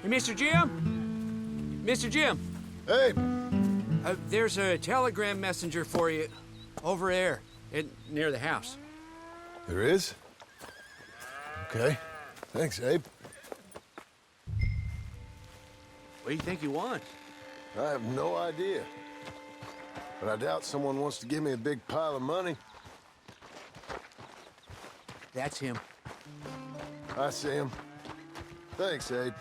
Hey, Mr. Jim? Mr. Jim? Hey! There's a telegram messenger for you over there, near the house. There is? Okay. Thanks, Abe. What do you think he wants? I have no idea. But I doubt someone wants to give me a big pile of money. That's him. I see him. Thanks, Abe.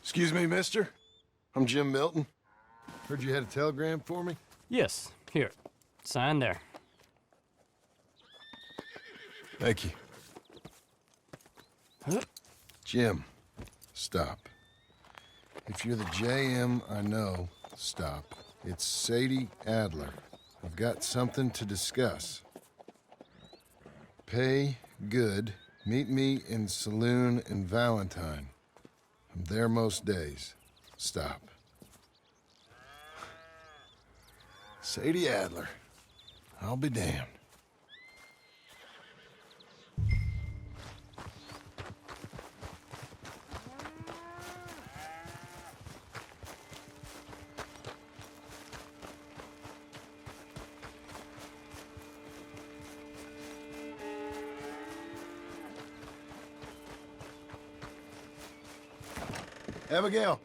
Excuse me, mister. I'm Jim Milton. Heard you had a telegram for me? Yes, here. Sign there. Thank you. Huh? Jim, stop. If you're the JM I know, stop. It's Sadie Adler. I've got something to discuss. Pay good. Meet me in saloon in Valentine. I'm there most days. Stop. Sadie Adler. I'll be damned. Abigail.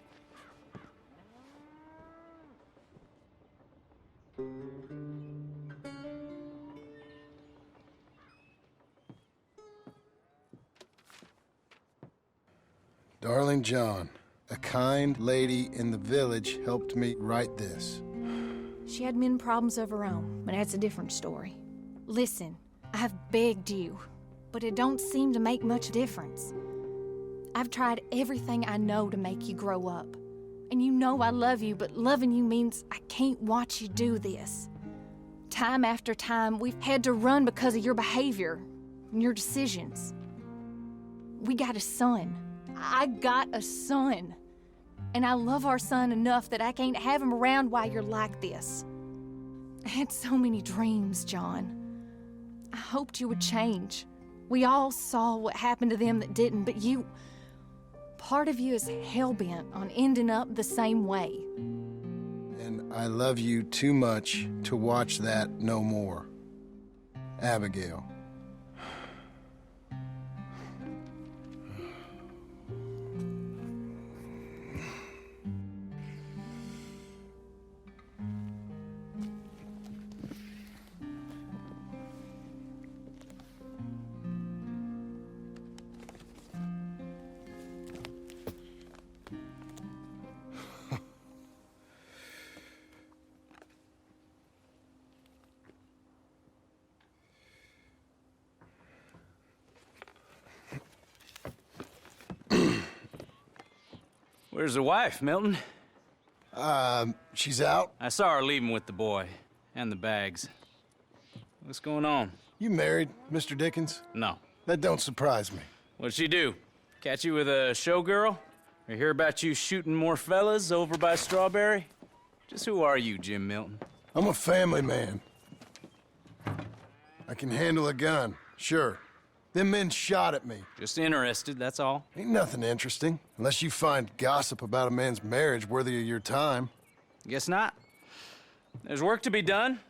Darling John, a kind lady in the village helped me write this. She had men problems of her own, but that's a different story. Listen, I've begged you, but it don't seem to make much difference. I've tried everything I know to make you grow up. And you know I love you, but loving you means I can't watch you do this. Time after time, we've had to run because of your behavior and your decisions. We got a son. I got a son. And I love our son enough that I can't have him around while you're like this. I had so many dreams, John. I hoped you would change. We all saw what happened to them that didn't, but you... Part of you is hell-bent on ending up the same way. And I love you too much to watch that no more. Abigail. Where's the wife, Milton? She's out. I saw her leaving with the boy. And the bags. What's going on? You married, Mr. Dickens? No. That don't surprise me. What'd she do? Catch you with a showgirl? Or hear about you shooting more fellas over by Strawberry? Just who are you, Jim Milton? I'm a family man. I can handle a gun, sure. Them men shot at me. Just interested, that's all. Ain't nothing interesting, unless you find gossip about a man's marriage worthy of your time. Guess not. There's work to be done,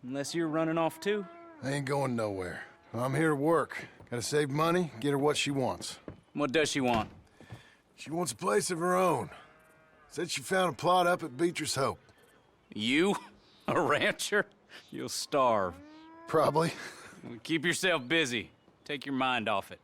unless you're running off too. I ain't going nowhere. I'm here to work. Gotta save money, get her what she wants. What does she want? She wants a place of her own. Said she found a plot up at Beecher's Hope. You? A rancher? You'll starve. Probably. Keep yourself busy. Take your mind off it.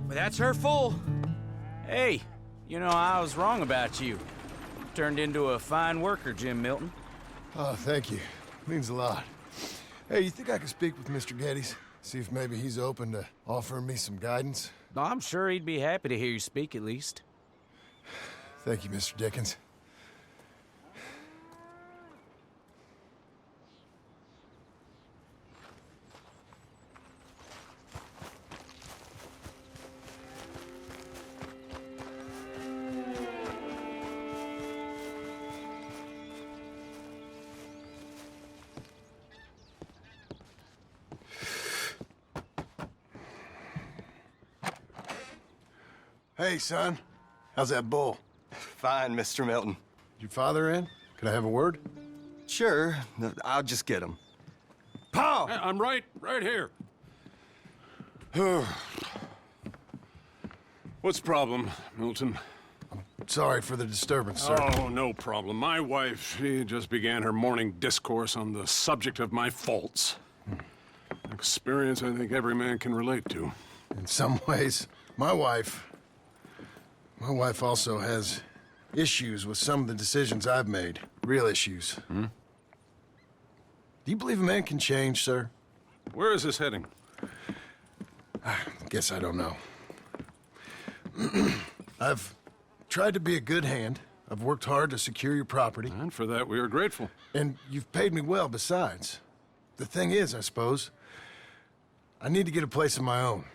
Well, that's her full. Hey, you know, I was wrong about you. Turned into a fine worker, Jim Milton. Oh, thank you. Means a lot. Hey, you think I could speak with Mr. Geddes? See if maybe he's open to offering me some guidance? I'm sure he'd be happy to hear you speak, at least. Thank you, Mr. Dickens. Hey, son. How's that bull? Fine, Mr. Milton. Your father in? Can I have a word? Sure, I'll just get him. Paul! I'm right here. What's the problem, Milton? Sorry for the disturbance, sir. Oh, no problem. My wife, she just began her morning discourse on the subject of my faults. Experience I think every man can relate to. In some ways, my wife also has issues with some of the decisions I've made. Real issues. Do you believe a man can change, sir? Where is this heading? Guess I don't know. I've tried to be a good hand. I've worked hard to secure your property. And for that, we are grateful. And you've paid me well besides. The thing is, I suppose, I need to get a place of my own,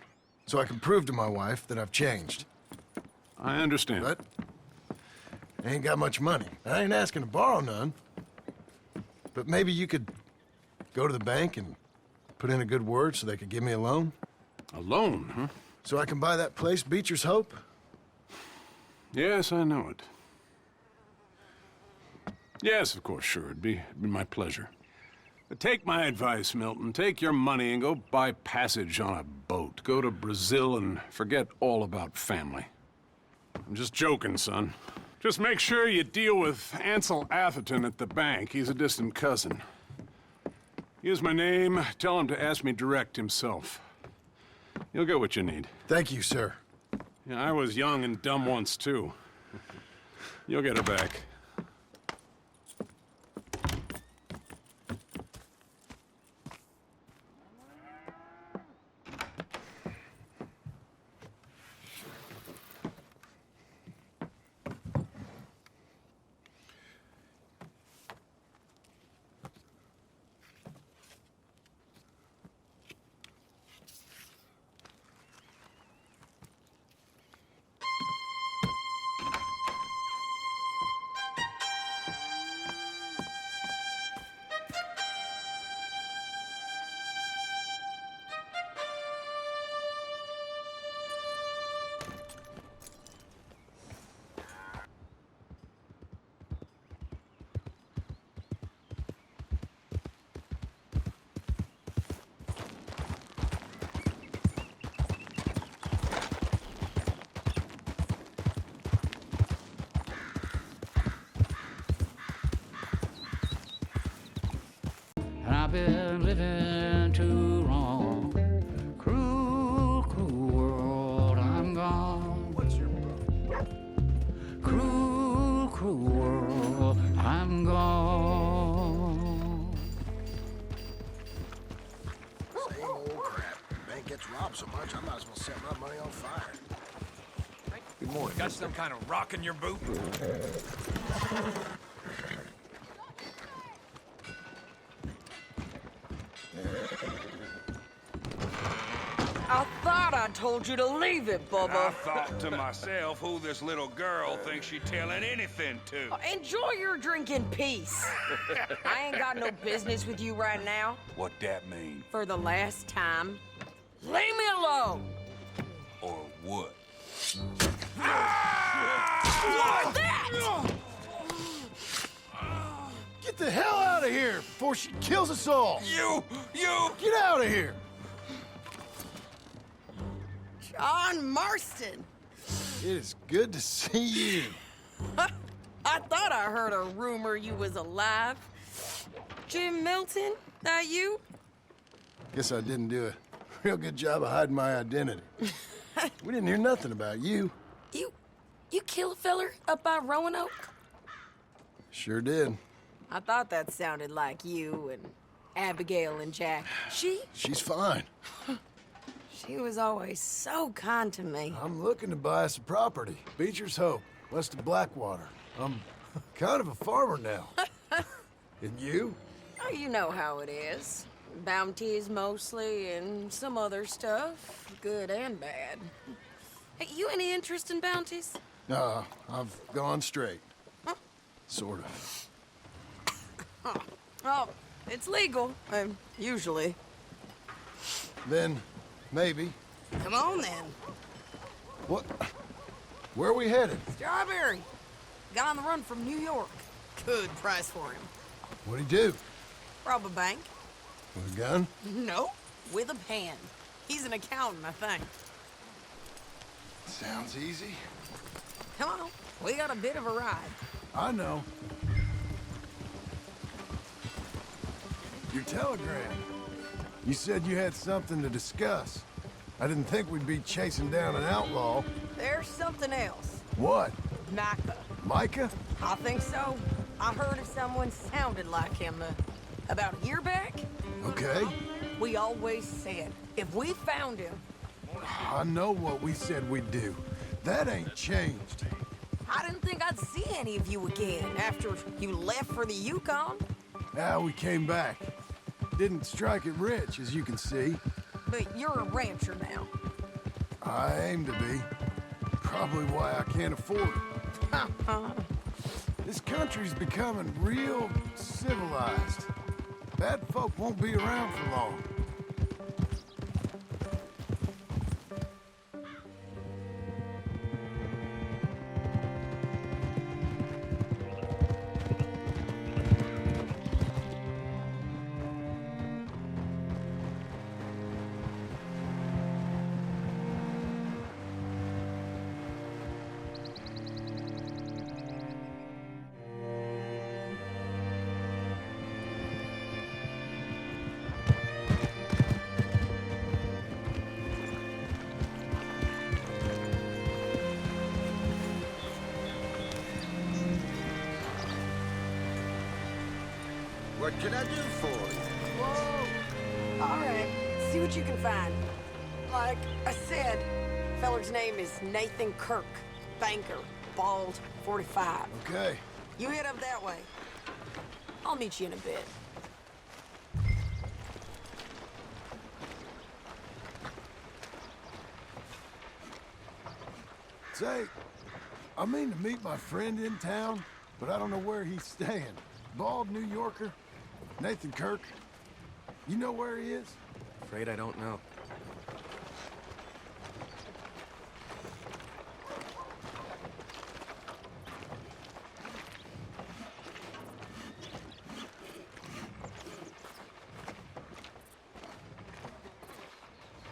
so I can prove to my wife that I've changed. I understand. But I ain't got much money. I ain't asking to borrow none. But maybe you could go to the bank and put in a good word so they could give me a loan? A loan, huh? So I can buy that place, Beecher's Hope? Yes, I know it. Yes, of course, sure. It'd be my pleasure. But take my advice, Milton. Take your money and go buy passage on a boat. Go to Brazil and forget all about family. I'm just joking, son. Just make sure you deal with Ansel Atherton at the bank. He's a distant cousin. Here's my name. Tell him to ask me direct himself. You'll get what you need. Thank you, sir. Yeah, I was young and dumb once, too. You'll get it back. I've been living too wrong. Cruel, cruel world, I'm gone. What's your problem? Cruel, cruel world, I'm gone. Same old crap. Bank gets robbed so much, I might as well set my money on fire. Good morning. Got some kind of rock in your boot? I thought I told you to leave it, Bubba. I thought to myself who this little girl thinks she telling anything to. Enjoy your drink in peace. I ain't got no business with you right now. What that mean? For the last time, leave me alone. Or what? Like that! Get the hell out of here before she kills us all! You! Get out of here! John Marston. It is good to see you. I thought I heard a rumor you was alive. Jim Milton, that you? Guess I didn't do a real good job of hiding my identity. We didn't hear nothing about you. You kill a feller up by Roanoke? Sure did. I thought that sounded like you and Abigail and Jack. She's fine. She was always so kind to me. I'm looking to buy us a property. Beecher's Hope, west of Blackwater. I'm kind of a farmer now. And you? Oh, you know how it is. Bounties mostly, and some other stuff, good and bad. Hey, you any interest in bounties? I've gone straight. Sort of. Oh, it's legal, usually. Then, maybe. Come on, then. What? Where are we headed? Strawberry. Got on the run from New York. Good price for him. What'd he do? Rob a bank? With a gun? No, with a pen. He's an accountant, I think. Sounds easy. Come on, we got a bit of a ride. I know. Your telegram. You said you had something to discuss. I didn't think we'd be chasing down an outlaw. There's something else. What? Micah. Micah? I think so. I heard of someone sounded like him about a year back. Okay. We always said, if we found him... I know what we said we'd do. That ain't changed. I didn't think I'd see any of you again after you left for the Yukon. Now we came back. Didn't strike it rich, as you can see. But you're a rancher now. I aim to be. Probably why I can't afford it. This country's becoming real civilized. Bad folk won't be around for long. What can I do for you? Whoa. All right, see what you can find. Like I said, feller's name is Nathan Kirk. Banker, bald, 45. Okay. You head up that way. I'll meet you in a bit. Say, I mean to meet my friend in town, but I don't know where he's staying. Bald New Yorker, Nathan Kirk. You know where he is? Afraid I don't know.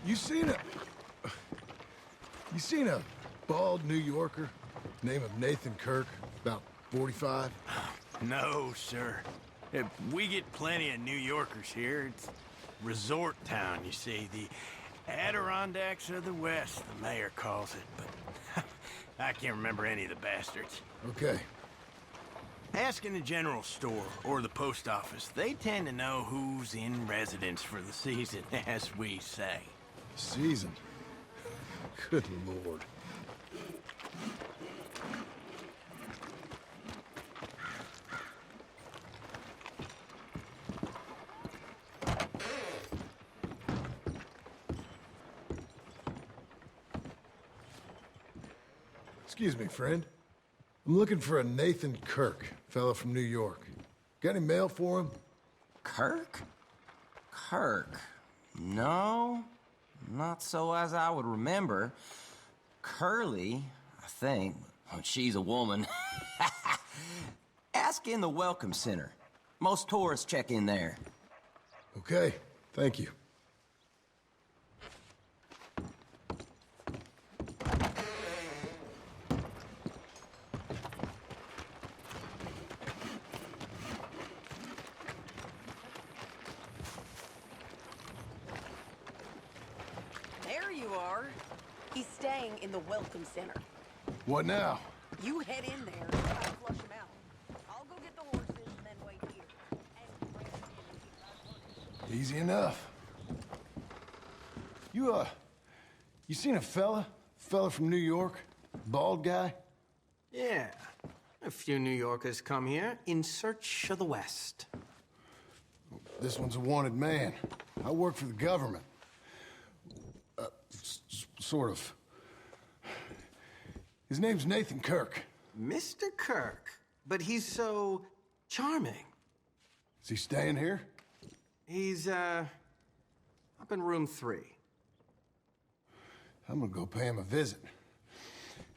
You seen a bald New Yorker, name of Nathan Kirk, about 45? No, sir. We get plenty of New Yorkers here. resort town, you see. The Adirondacks of the West, the mayor calls it, but I can't remember any of the bastards. Okay. Ask in the general store or the post office. They tend to know who's in residence for the season, as we say. Season? Good Lord. Excuse me, friend. I'm looking for a Nathan Kirk, fellow from New York. Got any mail for him? Kirk? Kirk? No, not so as I would remember. Curly, I think. Oh, she's a woman. Ask in the Welcome Center. Most tourists check in there. Okay, thank you. There you are. He's staying in the Welcome Center. What now? You head in there and try to flush him out. I'll go get the horses and then wait here. Easy enough. You seen a fella from New York? Bald guy? Yeah, a few New Yorkers come here in search of the West. This one's a wanted man. I work for the government. Sort of. His name's Nathan Kirk. Mr. Kirk, but he's so charming. Is he staying here? He's, up in room 3. I'm gonna go pay him a visit.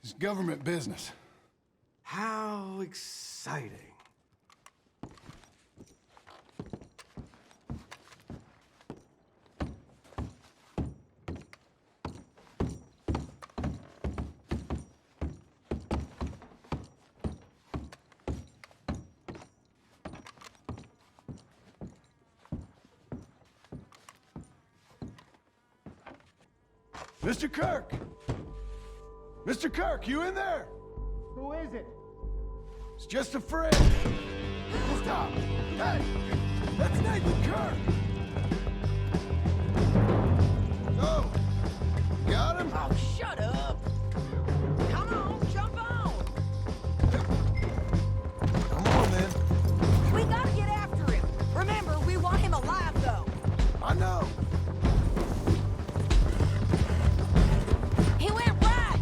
It's government business. How exciting. Mr. Kirk! Mr. Kirk, you in there? Who is it? It's just a friend. Stop! Hey! That's Nathan Kirk! Oh! Got him? Oh, shut up! Come on, jump on! Come on, then. We gotta get after him. Remember, we want him alive, though. I know. He went right!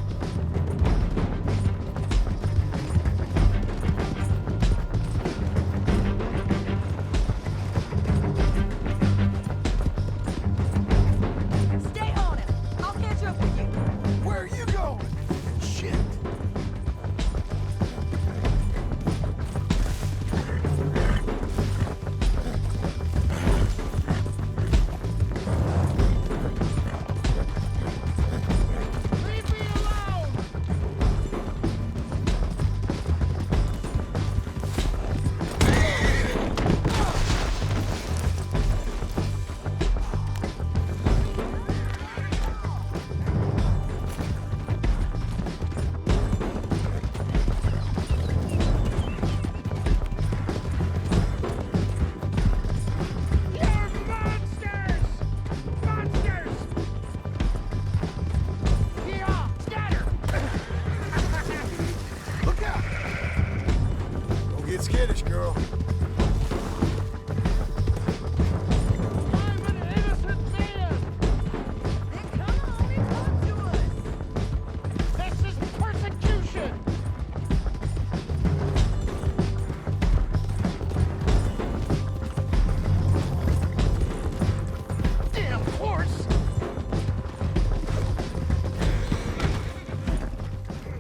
Stay on him. I'll catch up with you. Where are you going? Shit. Leave me alone! You're monsters! Monsters! Yeah, scatter! Look out! Don't get skittish, girl. I'm an innocent man! Then come on and talk to us. This is persecution! Damn horse!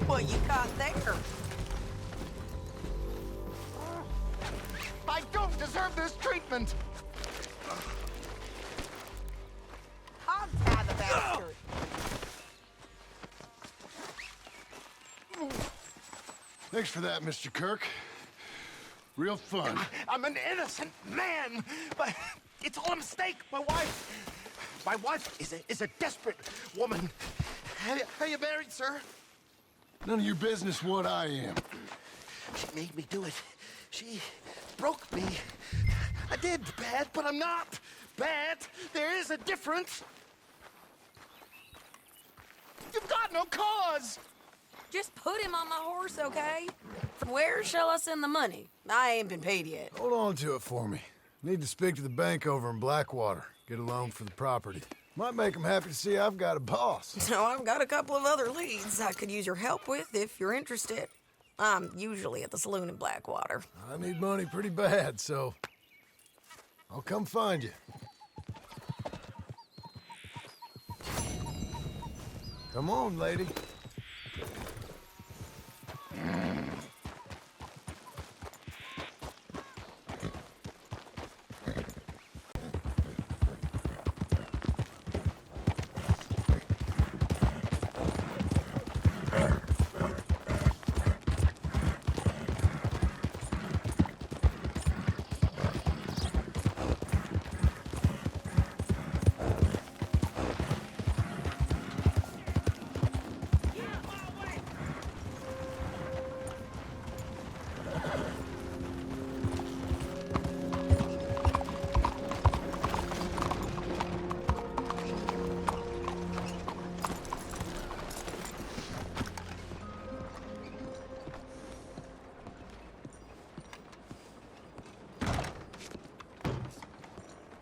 What you caught there? I don't deserve this treatment! I'll tie the bastard. Thanks for that, Mr. Kirk. Real fun. I'm an innocent man, but It's all a mistake. My wife is a desperate woman. Are you married, sir? None of your business what I am. She made me do it. She broke me. I did bad, but I'm not bad. There is a difference. You've got no cause. Just put him on my horse, okay? From where shall I send the money? I ain't been paid yet. Hold on to it for me. Need to speak to the bank over in Blackwater. Get a loan for the property. Might make them happy to see I've got a boss. So I've got a couple of other leads I could use your help with if you're interested. I'm usually at the saloon in Blackwater. I need money pretty bad, so I'll come find you. Come on, lady.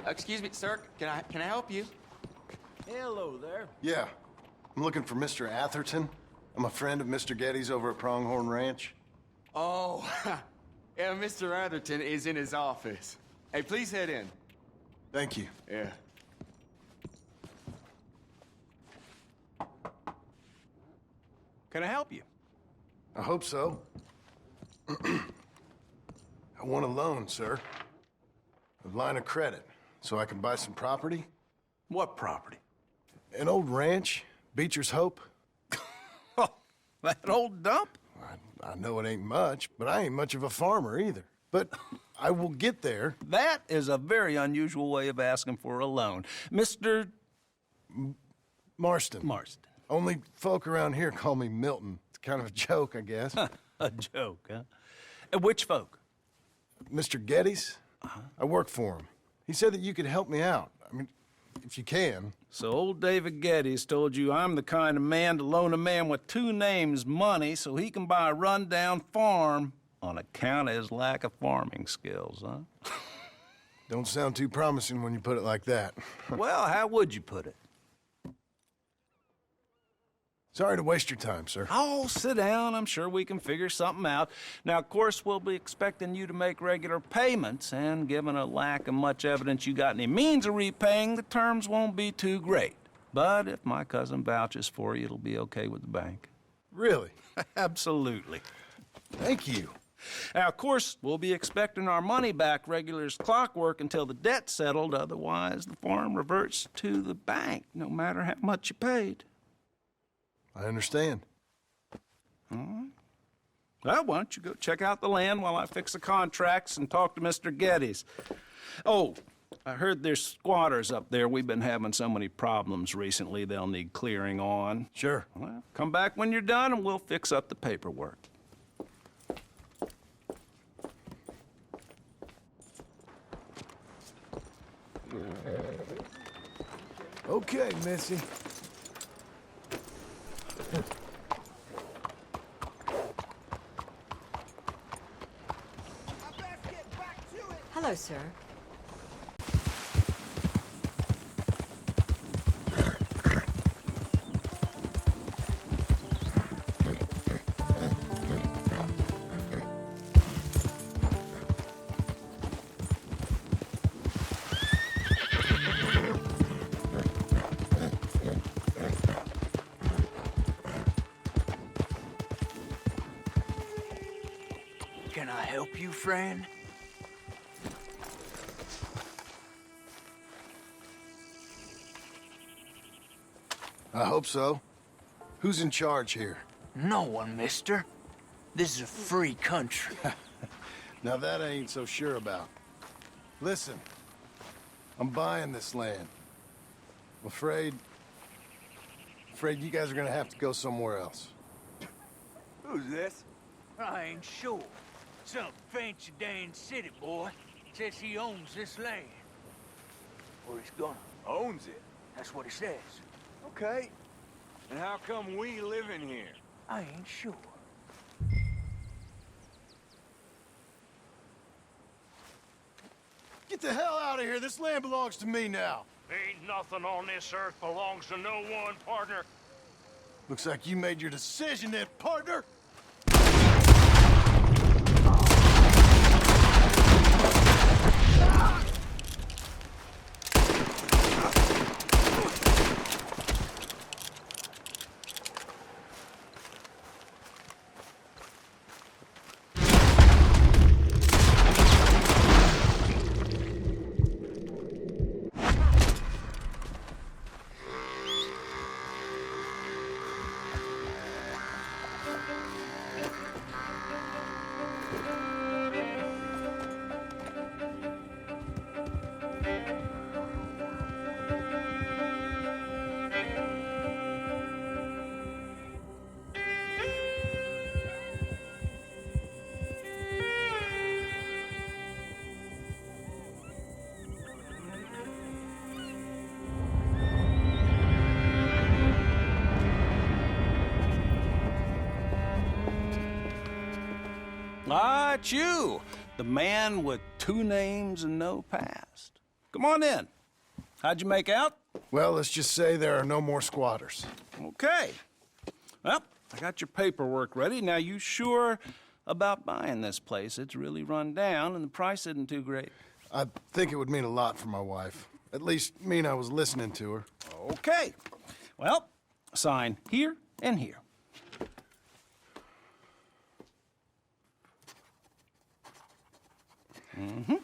Excuse me, sir. Can I help you? Hello there. Yeah. I'm looking for Mr. Atherton. I'm a friend of Mr. Getty's over at Pronghorn Ranch. Oh, yeah, Mr. Atherton is in his office. Hey, please head in. Thank you. Yeah. Can I help you? I hope so. I want a loan, sir. A line of credit, so I can buy some property. What property? An old ranch, Beecher's Hope. Oh, that old dump? I know it ain't much, but I ain't much of a farmer either. But I will get there. That is a very unusual way of asking for a loan. Mr. Marston. Marston. Only folk around here call me Milton. It's kind of a joke, I guess. A joke, huh? And which folk? Mr. Getty's. I work for him. He said that you could help me out. I mean, if you can. So old David Geddes told you I'm the kind of man to loan a man with two names money so he can buy a rundown farm on account of his lack of farming skills, huh? Don't sound too promising when you put it like that. Well, how would you put it? Sorry to waste your time, sir. Oh, sit down. I'm sure we can figure something out. Now, of course, we'll be expecting you to make regular payments, and given a lack of much evidence you got any means of repaying, the terms won't be too great. But if my cousin vouches for you, it'll be okay with the bank. Really? Absolutely. Thank you. Now, of course, we'll be expecting our money back regular as clockwork until the debt's settled. Otherwise, the farm reverts to the bank, no matter how much you paid. I understand. All right. Well, why don't you go check out the land while I fix the contracts and talk to Mr. Geddes. Oh, I heard there's squatters up there. We've been having so many problems recently, they'll need clearing on. Sure. Well, come back when you're done and we'll fix up the paperwork. Okay, Missy. Hello, sir. Can I help you, friend? I hope so. Who's in charge here? No one, mister. This is a free country. Now that I ain't so sure about. Listen, I'm buying this land. I'm afraid you guys are gonna have to go somewhere else. Who's this? I ain't sure. Some fancy Dan city boy says he owns this land. Or he's gonna. Owns it. That's what he says. Okay. And how come we live in here? I ain't sure. Get the hell out of here. This land belongs to me now. Ain't nothing on this earth belongs to no one, partner. Looks like you made your decision then, partner. Ah, it's you, the man with 2 names and no past. Come on in. How'd you make out? Well, let's just say there are no more squatters. Okay. Well, I got your paperwork ready. Now, you sure about buying this place? It's really run down, and the price isn't too great. I think it would mean a lot for my wife. At least mean I was listening to her. Okay. Well, sign here and here. Mm-hmm.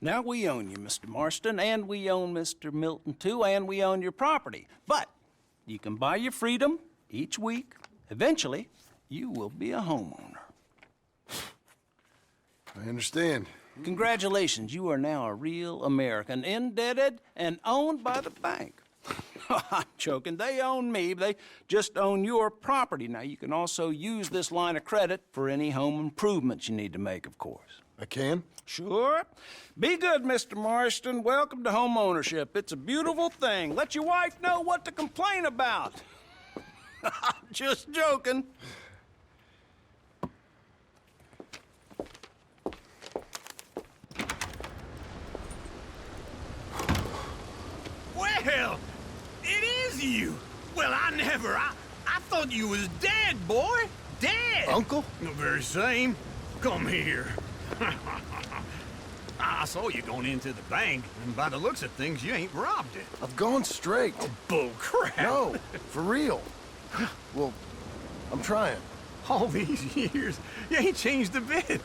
Now, we own you, Mr. Marston, and we own Mr. Milton, too, and we own your property. But you can buy your freedom each week. Eventually, you will be a homeowner. I understand. Congratulations, you are now a real American, indebted and owned by the bank. I'm joking. They own me. They just own your property. Now, you can also use this line of credit for any home improvements you need to make, of course. I can? Sure. Be good, Mr. Marston. Welcome to home ownership. It's a beautiful thing. Let your wife know what to complain about. Just joking. Well, it is you. Well, I thought you was dead, boy. Dead. Uncle? The very same. Come here. I saw you going into the bank, and by the looks of things, you ain't robbed it. I've gone straight. Oh, bull crap. No, for real. Well, I'm trying. All these years, you ain't changed a bit.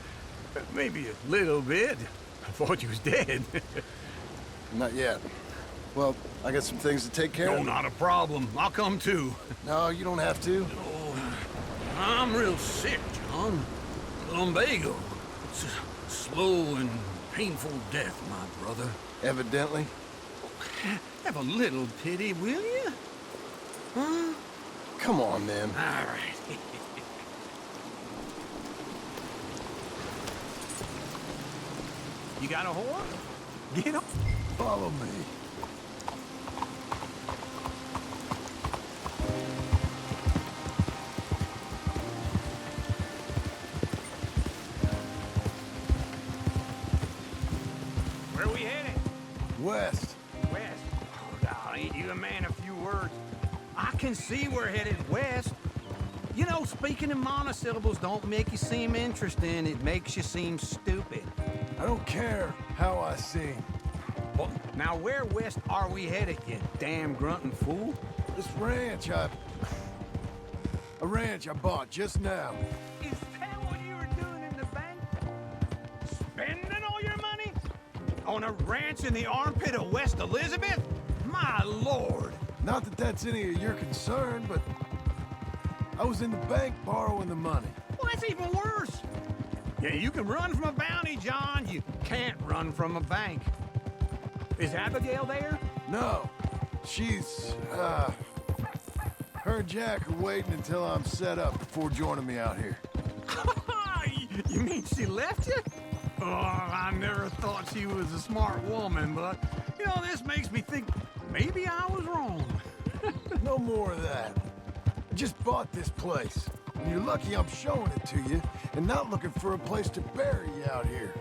Maybe a little bit. I thought you was dead. Not yet. Well, I got some things to take care of. No, not a problem. I'll come too. No, you don't have to. Oh, I'm real sick, John. Lumbago. It's a slow and painful death, my brother. Evidently. Have a little pity, will you? Huh? Come on, then. All right. You got a horse? Get up. Follow me. Where we headed? West. West? Oh, now, ain't you a man of few words? I can see we're headed west. You know, speaking in monosyllables don't make you seem interesting. It makes you seem stupid. I don't care how I sing. Well, now where west are we headed, you damn grunting fool? This ranch, A ranch I bought just now. Is that what you were doing in the bank? Spending all your money? On a ranch in the armpit of West Elizabeth? My lord! Not that that's any of your concern, but I was in the bank borrowing the money. Well, that's even worse. Yeah, you can run from a bounty, John. You can't run from a bank. Is Abigail there? No. She's, her and Jack are waiting until I'm set up before joining me out here. You mean she left you? Oh, I never thought she was a smart woman, but, you know, this makes me think maybe I was wrong. No more of that. I just bought this place, and you're lucky I'm showing it to you and not looking for a place to bury you out here.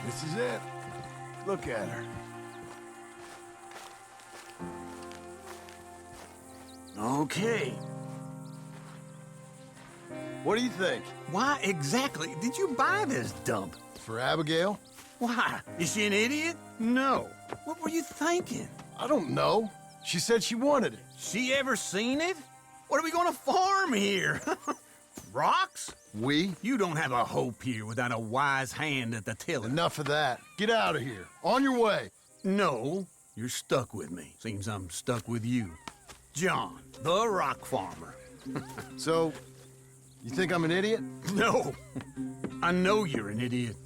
This is it. Look at her. Okay. What do you think? Why exactly did you buy this dump? For Abigail? Why? Is she an idiot? No. What were you thinking? I don't know. She said she wanted it. She ever seen it? What are we gonna farm here? Rocks? We? You don't have a hope here without a wise hand at the tiller. Enough of that. Get out of here. On your way. No, you're stuck with me. Seems I'm stuck with you. John, the rock farmer. So, you think I'm an idiot? No. I know you're an idiot.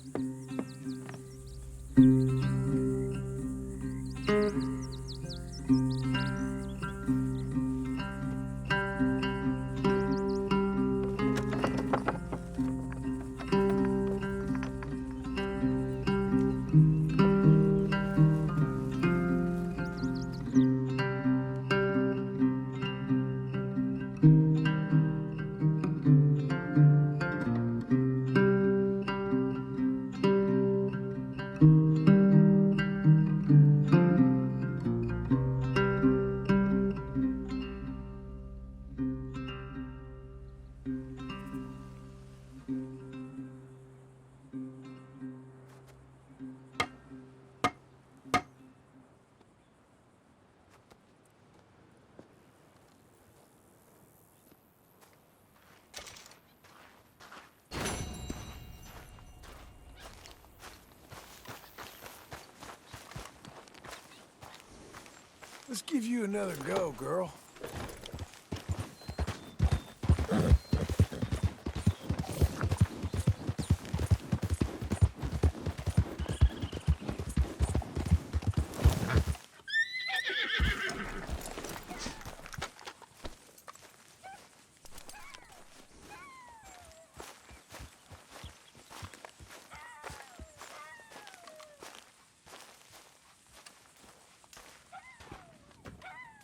Let's give you another go, girl.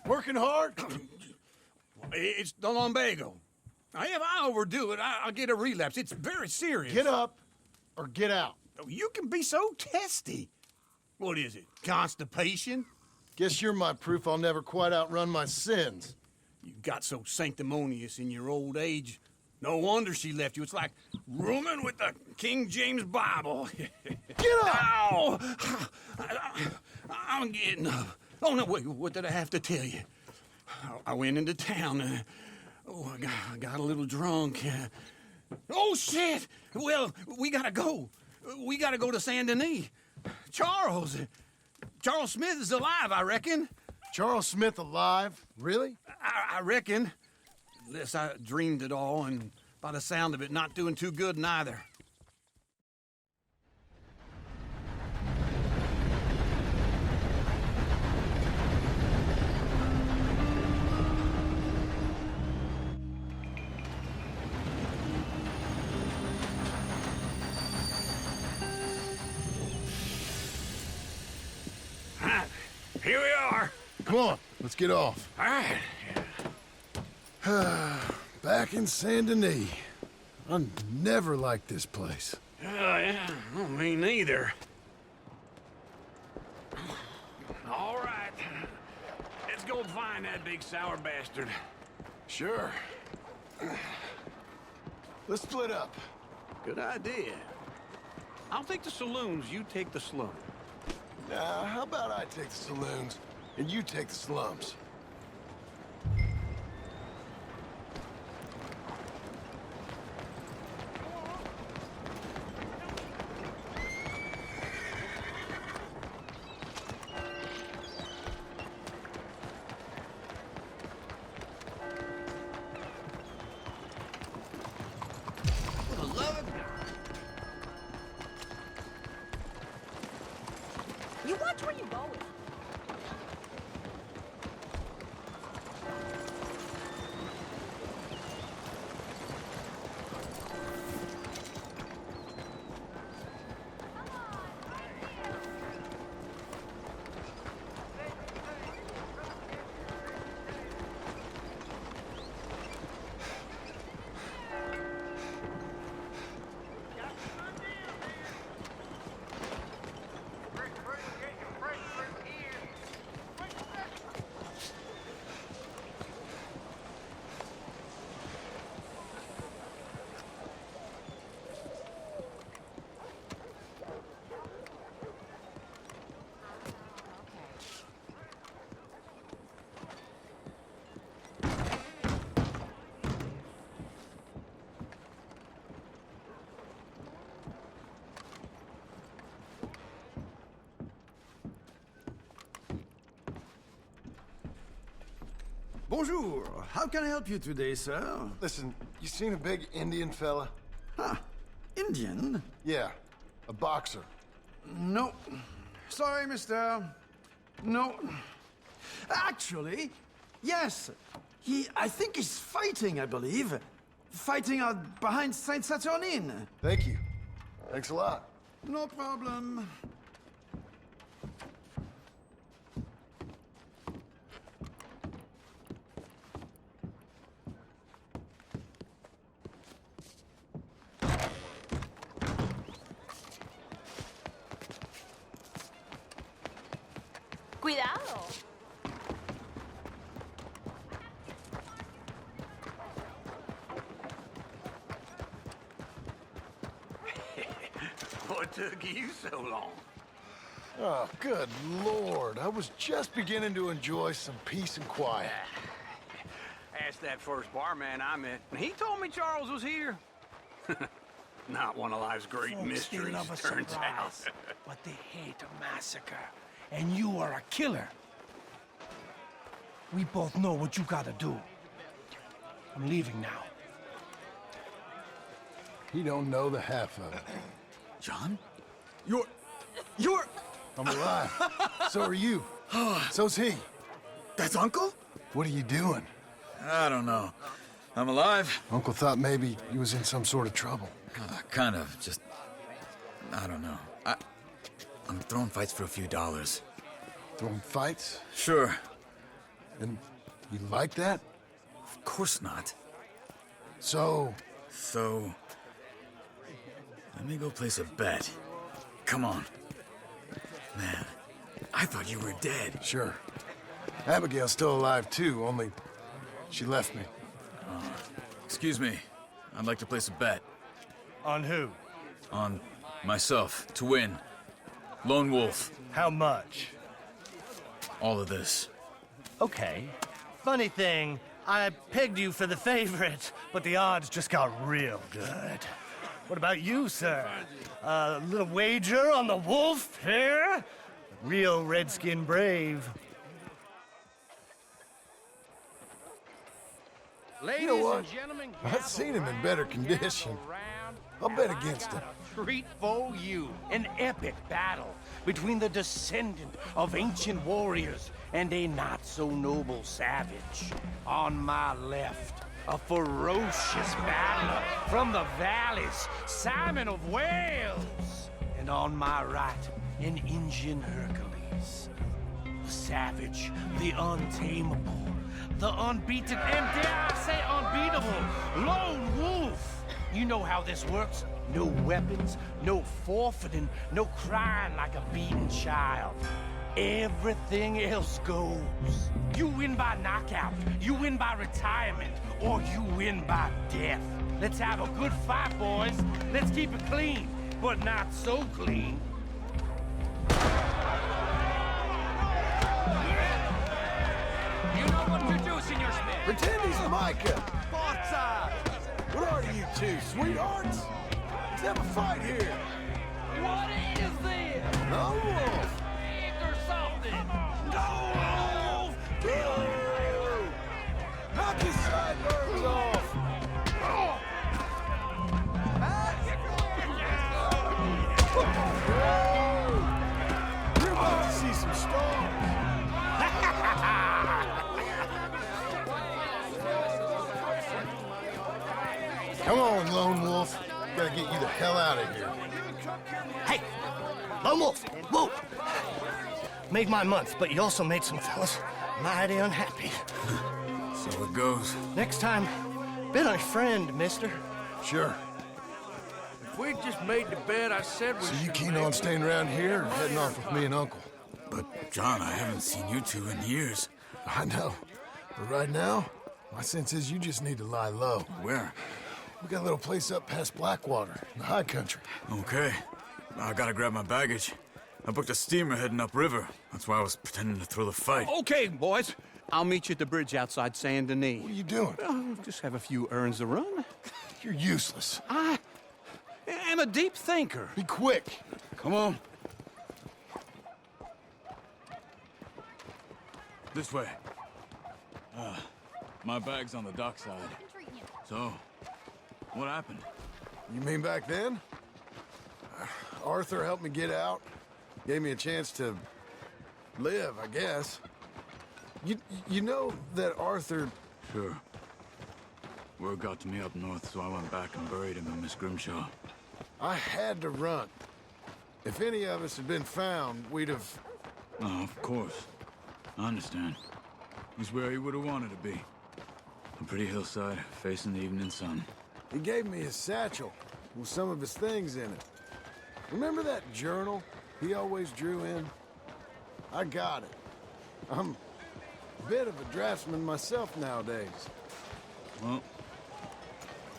Working hard? It's the lumbago. Now, if I overdo it, I'll get a relapse. It's very serious. Get up or get out. You can be so testy. What is it, constipation? Guess you're my proof I'll never quite outrun my sins. You got so sanctimonious in your old age. No wonder she left you. It's like rooming with the King James Bible. Get up! Ow! I'm getting up. Oh, no, wait, what did I have to tell you? I went into town. I got a little drunk. Oh, shit! Well, we gotta go. We gotta go to Saint Denis. Charles Smith is alive, I reckon. Charles Smith alive? Really? I reckon. Unless I dreamed it all, and by the sound of it, not doing too good neither. Here we are. Come on, let's get off. All right. Back in Saint Denis. I never liked this place. Yeah, well, me neither. All right. Let's go find that big sour bastard. Sure. Let's split up. Good idea. I'll take the saloons, you take the slum. Now, how about I take the saloons and you take the slums? You watch where you going. Bonjour. How can I help you today, sir? Listen, you seen a big Indian fella? Huh. Indian? Yeah, a boxer. No. Sorry, mister. No. Actually, yes. I think he's fighting, I believe. Fighting out behind Saint Saturnine. Thank you. Thanks a lot. No problem. Cuidado. What took you so long? Oh, good Lord. I was just beginning to enjoy some peace and quiet. Asked that first barman I met, and he told me Charles was here. Not one of life's great Folks, mysteries, they love a turns surprise, out. but they hate a massacre. And you are a killer. We both know what you gotta do. I'm leaving now. He don't know the half of it. John? You're... I'm alive. So are you. So's he. That's Uncle? What are you doing? I don't know. I'm alive. Uncle thought maybe he was in some sort of trouble. Kind of. Just... I don't know. I'm throwing fights for a few dollars. Throwing fights? Sure. And you like that? Of course not. So... Let me go place a bet. Come on. Man, I thought you were dead. Sure. Abigail's still alive, too, only she left me. Excuse me. I'd like to place a bet. On who? On myself, to win. Lone Wolf. How much? All of this. Okay. Funny thing, I pegged you for the favorite, but the odds just got real good. What about you, sir? A little wager on the wolf here? Real redskin brave. Ladies You know what? and gentlemen, I've seen him in better condition. I'll bet against him. Treat for you. An epic battle between the descendant of ancient warriors and a not-so-noble savage. On my left, a ferocious battler from the valleys, Simon of Wales. And on my right, an Indian Hercules. A savage, the untamable, the unbeaten, and dare I say unbeatable, lone wolf. You know how this works. No weapons, no forfeiting, no crying like a beaten child. Everything else goes. You win by knockout, you win by retirement, or you win by death. Let's have a good fight, boys. Let's keep it clean, but not so clean. You know what to do, Senor Smith. Pretend he's Micah. What are you two, sweethearts? Let's have a fight here. What is this? No wolf. Or something. No wolf. Knock his sideburns off. You're about to see some stars. Come on, Lone Wolf. Gotta get you the hell out of here. Hey, Lone Wolf, whoa! Made my month, but you also made some fellas mighty unhappy. So it goes. Next time, been a friend, mister. Sure. If we just made the bed, I said we So you should keen make on staying around here or heading off with me and Uncle? But, John, I haven't seen you two in years. I know. But right now, my sense is you just need to lie low. Where? We got a little place up past Blackwater, in the high country. Okay. I gotta grab my baggage. I booked a steamer heading upriver. That's why I was pretending to throw the fight. Okay, boys. I'll meet you at the bridge outside Saint Denis. What are you doing? Just have a few errands to run. You're useless. I am a deep thinker. Be quick. Come on. This way. My bag's on the dockside. So, what happened? You mean back then? Arthur helped me get out. Gave me a chance to live, I guess. You know that Arthur... Sure. Word got to me up north, so I went back and buried him in Miss Grimshaw. I had to run. If any of us had been found, we'd have... Oh, of course. I understand. He's where he would have wanted to be. A pretty hillside, facing the evening sun. He gave me his satchel with some of his things in it. Remember that journal he always drew in? I got it. I'm a bit of a draftsman myself nowadays. Well,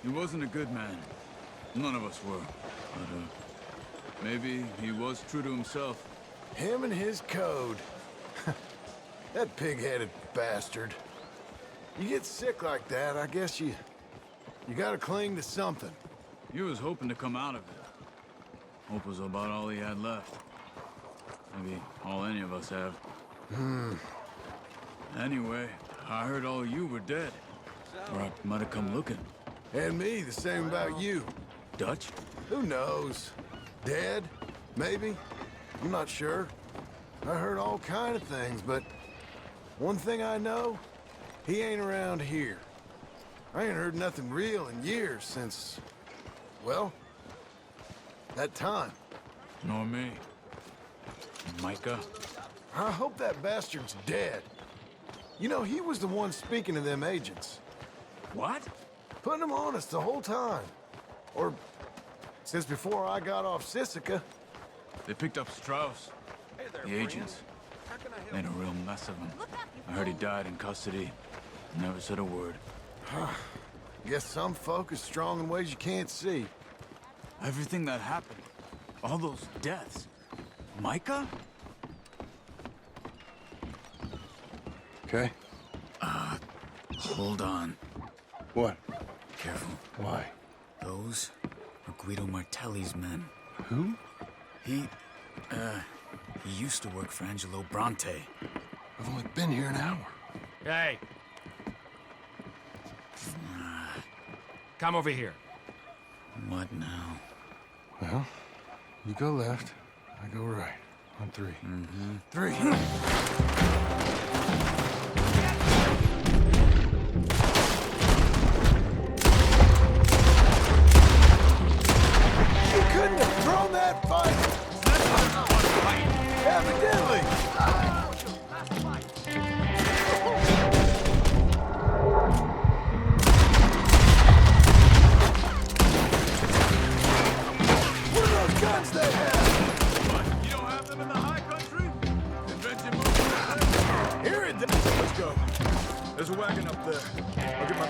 he wasn't a good man. None of us were. But, maybe he was true to himself. Him and his code. That pig-headed bastard. You get sick like that, I guess you gotta cling to something. He was hoping to come out of it. Hope was about all he had left. Maybe all any of us have. Anyway, I heard all you were dead. Or I might have come looking. And me, the same about you. Dutch? Who knows? Dead? Maybe? I'm not sure. I heard all kind of things, but one thing I know, he ain't around here. I ain't heard nothing real in years since, well, that time. Nor me. Micah? I hope that bastard's dead. You know, he was the one speaking to them agents. What? Putting them on us the whole time. Or since before I got off Sisika. They picked up Strauss. Hey there, The agents. Made a real mess of him. I heard he died in custody. Never said a word. Guess some folk is strong in ways you can't see. Everything that happened. All those deaths. Micah? Okay. Hold on. What? Careful. Why? Those are Guido Martelli's men. Who? He used to work for Angelo Bronte. I've only been here an hour. Hey. Come over here. What now? Well, you go left, I go right. On three. Three. You couldn't have thrown that fight! Evidently! go. There's a wagon up there. I'll get my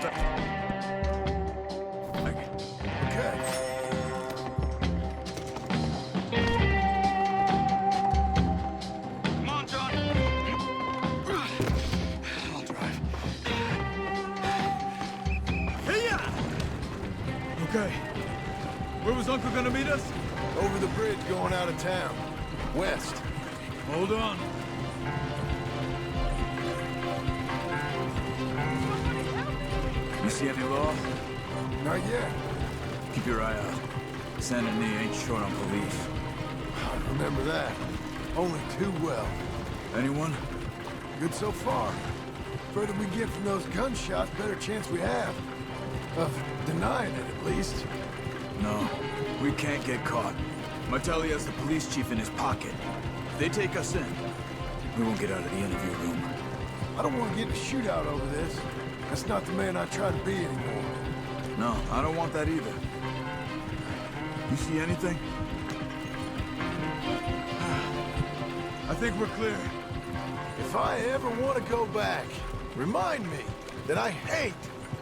Okay. Come on, John. I'll drive. Hey-ya! Okay. Where was Uncle gonna meet us? Over the bridge going out of town. West. Hold on. You see any law? Not yet. Keep your eye out. Saint Denis ain't short on police. I remember that. Only too well. Anyone? Good so far. Further we get from those gunshots, better chance we have. Of denying it, at least. No, we can't get caught. Martelli has the police chief in his pocket. If they take us in, we won't get out of the interview room. I don't want to get in a shootout over this. That's not the man I try to be anymore. No, I don't want that either. You see anything? I think we're clear. If I ever want to go back, remind me that I hate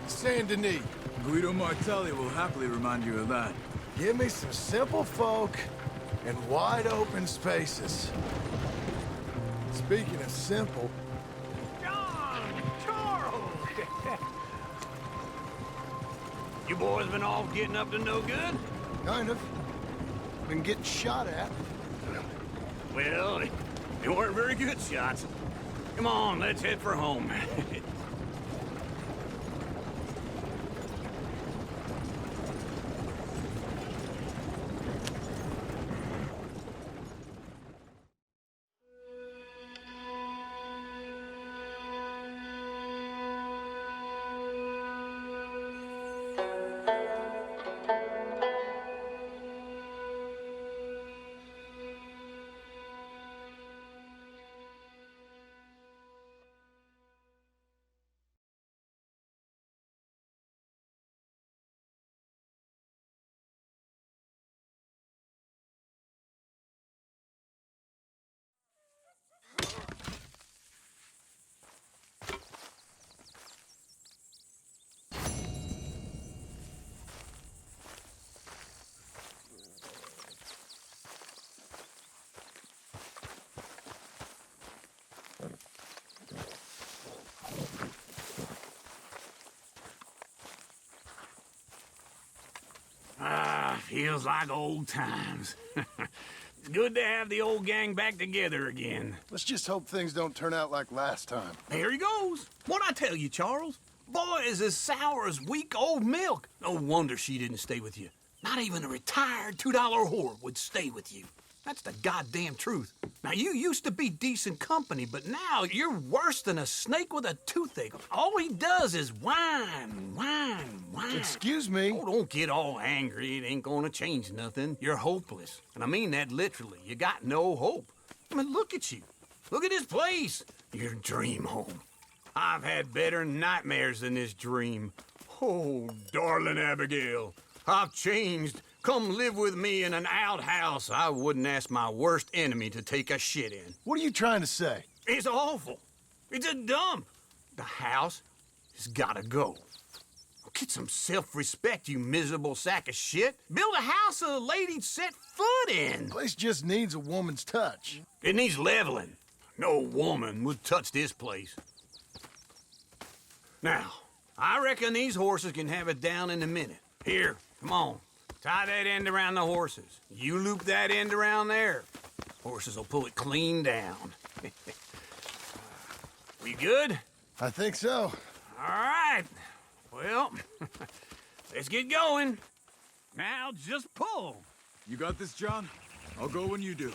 Saint Denis. Guido Martelli will happily remind you of that. Give me some simple folk and wide open spaces. Speaking of simple... John! Charles! You boys been all getting up to no good? Kind of. Been getting shot at. Well, they weren't very good shots. Come on, let's head for home. Feels like old times. It's good to have the old gang back together again. Let's just hope things don't turn out like last time. Here he goes. What'd I tell you, Charles? Boy is as sour as weak old milk. No wonder she didn't stay with you. Not even a retired $2 whore would stay with you. That's the goddamn truth. Now, you used to be decent company, but now you're worse than a snake with a toothache. All he does is whine, whine, whine. Excuse me? Oh, don't get all angry. It ain't gonna change nothing. You're hopeless. And I mean that literally. You got no hope. I mean, look at you. Look at this place. Your dream home. I've had better nightmares than this dream. Oh, darling Abigail, I've changed. Come live with me in an outhouse I wouldn't ask my worst enemy to take a shit in. What are you trying to say? It's awful. It's a dump. The house has gotta go. Get some self-respect, you miserable sack of shit. Build a house a lady'd set foot in. The place just needs a woman's touch. It needs leveling. No woman would touch this place. Now, I reckon these horses can have it down in a minute. Here, come on. Tie that end around the horses. You loop that end around there. Horses will pull it clean down. We good? I think so. All right. Well, let's get going. Now just pull. You got this, John? I'll go when you do.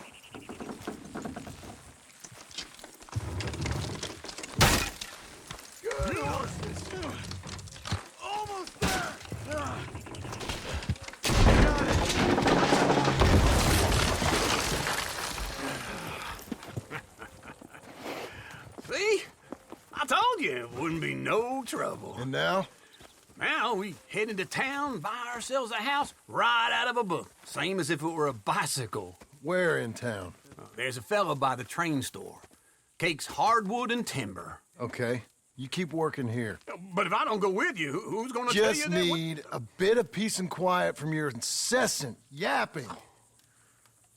Good horses. Almost there. See? I told you it wouldn't be no trouble. And now? Now we head into town, buy ourselves a house right out of a book. Same as if it were a bicycle. Where in town? There's a fella by the train store. Cakes hardwood and timber. Okay, you keep working here. But if I don't go with you, who's gonna tell you Just that? need a bit of peace and quiet from your incessant yapping.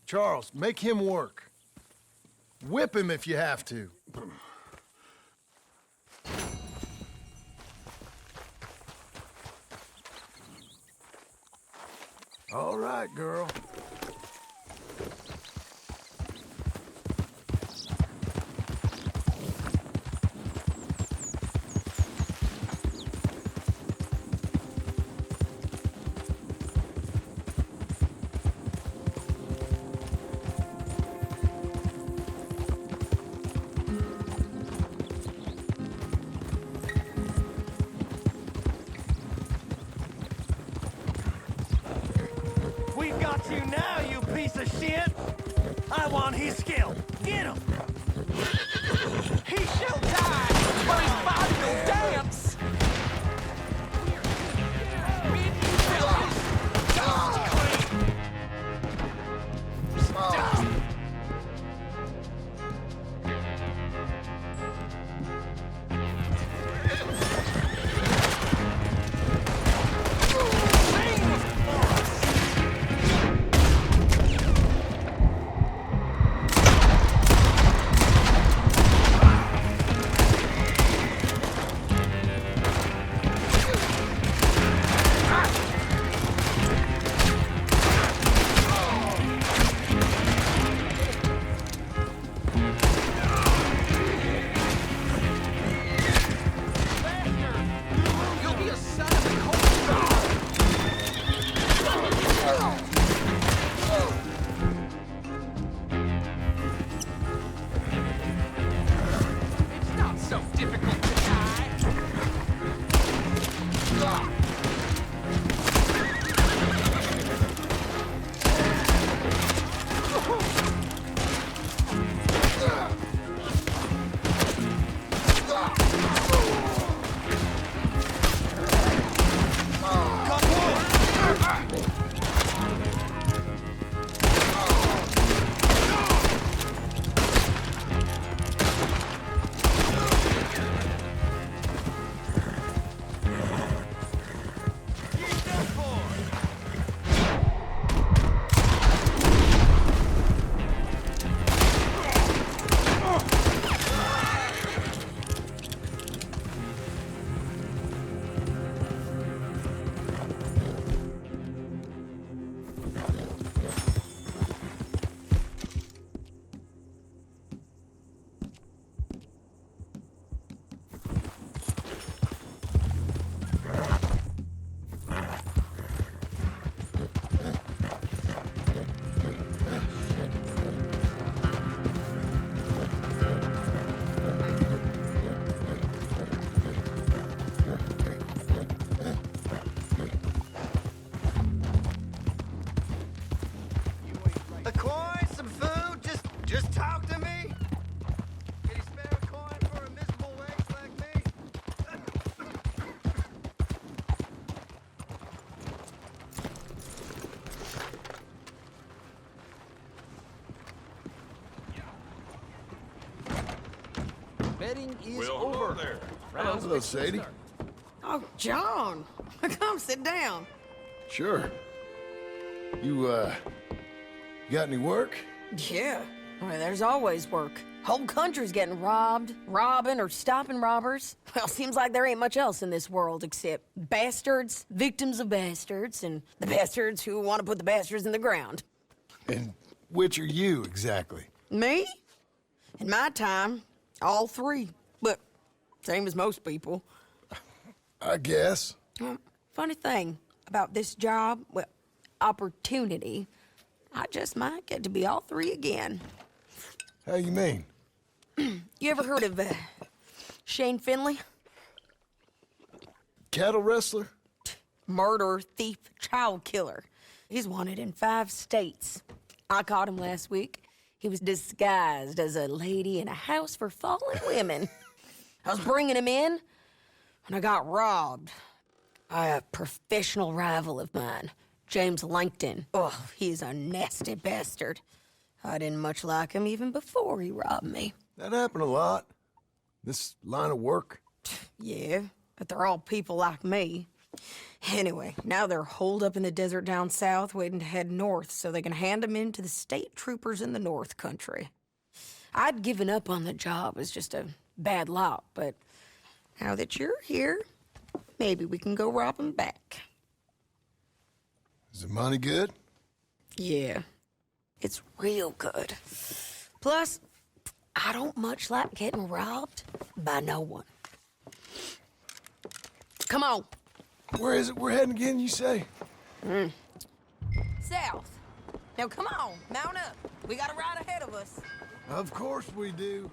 Charles, make him work. Whip him if you have to. All right, girl. We've got you now, you piece of shit! I want his skill. Get him! He shall die, but his body will dance! Stop! A coin, some food, just talk to me. Can you spare a coin for a miserable waste like me? Betting is Hello over. there. Hello, Sadie. Oh, John. Come sit down. Sure. You got any work? Yeah. Well, there's always work. Whole country's getting robbed, robbing, or stopping robbers. Well, seems like there ain't much else in this world except bastards, victims of bastards, and the bastards who want to put the bastards in the ground. And which are you, exactly? Me? In my time, all three. But same as most people. I guess. Funny thing about this job, well, opportunity, I just might get to be all three again. How you mean? You ever heard of Shane Finley? Cattle wrestler? Murderer, thief, child killer. He's wanted in 5 states. I caught him last week. He was disguised as a lady in a house for fallen women. I was bringing him in, and I got robbed by a professional rival of mine, James Langton. Oh, he's a nasty bastard. I didn't much like him even before he robbed me. That happened a lot. This line of work? Yeah, but they're all people like me. Anyway, now they're holed up in the desert down south, waiting to head north so they can hand them in to the state troopers in the North Country. I'd given up on the job as just a bad lot, but now that you're here, maybe we can go rob them back. Is the money good? Yeah, it's real good. Plus, I don't much like getting robbed by no one. Come on. Where is it we're heading again, you say? South. Now come on, mount up. We got a ride ahead of us. Of course we do.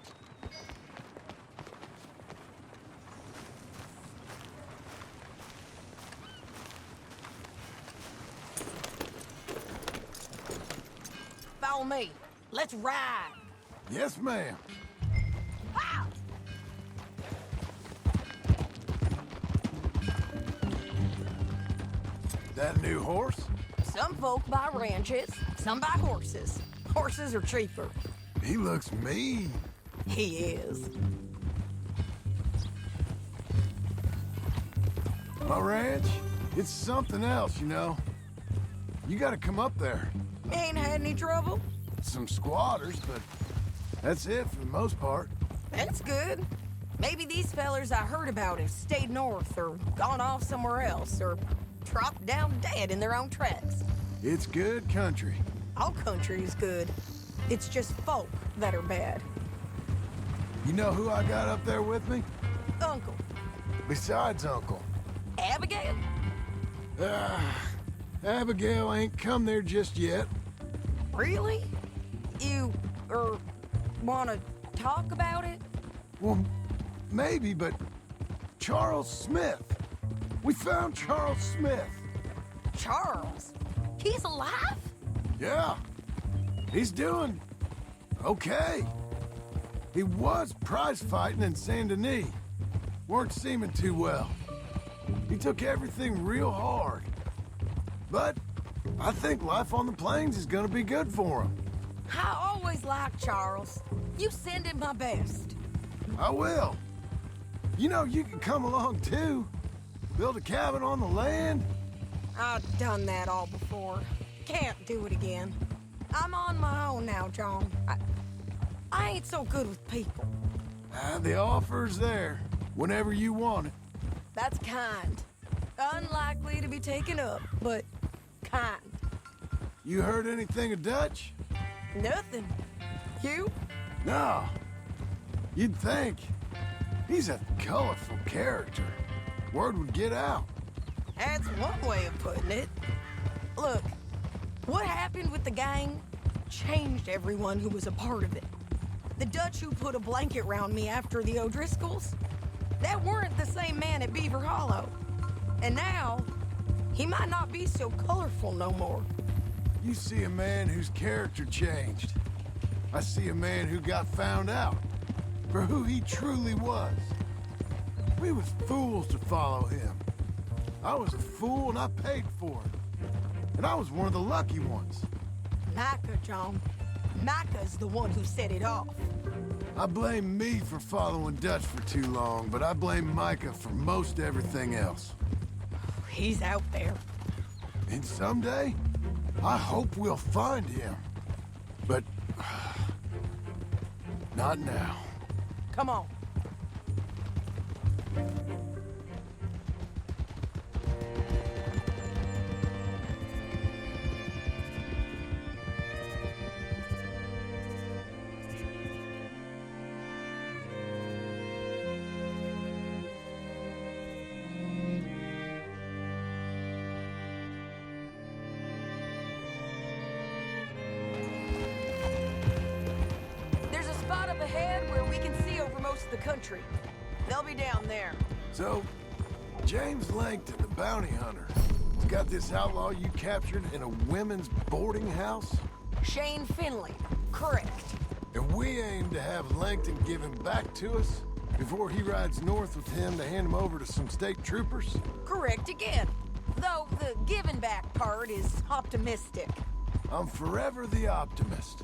Follow me. Let's ride. Yes, ma'am. That a new horse? Some folk buy ranches, some buy horses. Horses are cheaper. He looks mean. He is. My ranch, it's something else, you know. You gotta come up there. Ain't had any trouble? Some squatters, but that's it for the most part. That's good. Maybe these fellers I heard about have stayed north or gone off somewhere else or dropped down dead in their own tracks. It's good country. All country is good. It's just folk that are bad. You know who I got up there with me? Uncle. Besides Uncle. Abigail? Abigail ain't come there just yet. Really? You, wanna talk about it? Well, maybe, but Charles Smith. We found Charles Smith. Charles? He's alive? Yeah. He's doing okay. He was prize fighting in Saint Denis. Weren't seeming too well. He took everything real hard. But I think life on the plains is gonna be good for him. I always liked Charles. You send him my best. I will. You know, you can come along too. Build a cabin on the land. I've done that all before. Can't do it again. I'm on my own now, John. I ain't so good with people. The offer's there, whenever you want it. That's kind. Unlikely to be taken up, but kind. You heard anything of Dutch? Nothing. You? No. You'd think. He's a colorful character. Word would get out. That's one way of putting it. Look, what happened with the gang changed everyone who was a part of it. The Dutch who put a blanket round me after the O'Driscolls, that weren't the same man at Beaver Hollow. And now, he might not be so colorful no more. You see a man whose character changed. I see a man who got found out for who he truly was. We was fools to follow him. I was a fool and I paid for it. And I was one of the lucky ones. Micah, John. Micah's the one who set it off. I blame me for following Dutch for too long, but I blame Micah for most everything else. He's out there. And someday, I hope we'll find him. But not now. Come on. The country. They'll be down there. So, James Langton, the bounty hunter, has got this outlaw you captured in a women's boarding house? Shane Finley, correct. And we aim to have Langton give him back to us before he rides north with him to hand him over to some state troopers? Correct again. Though the giving back part is optimistic. I'm forever the optimist.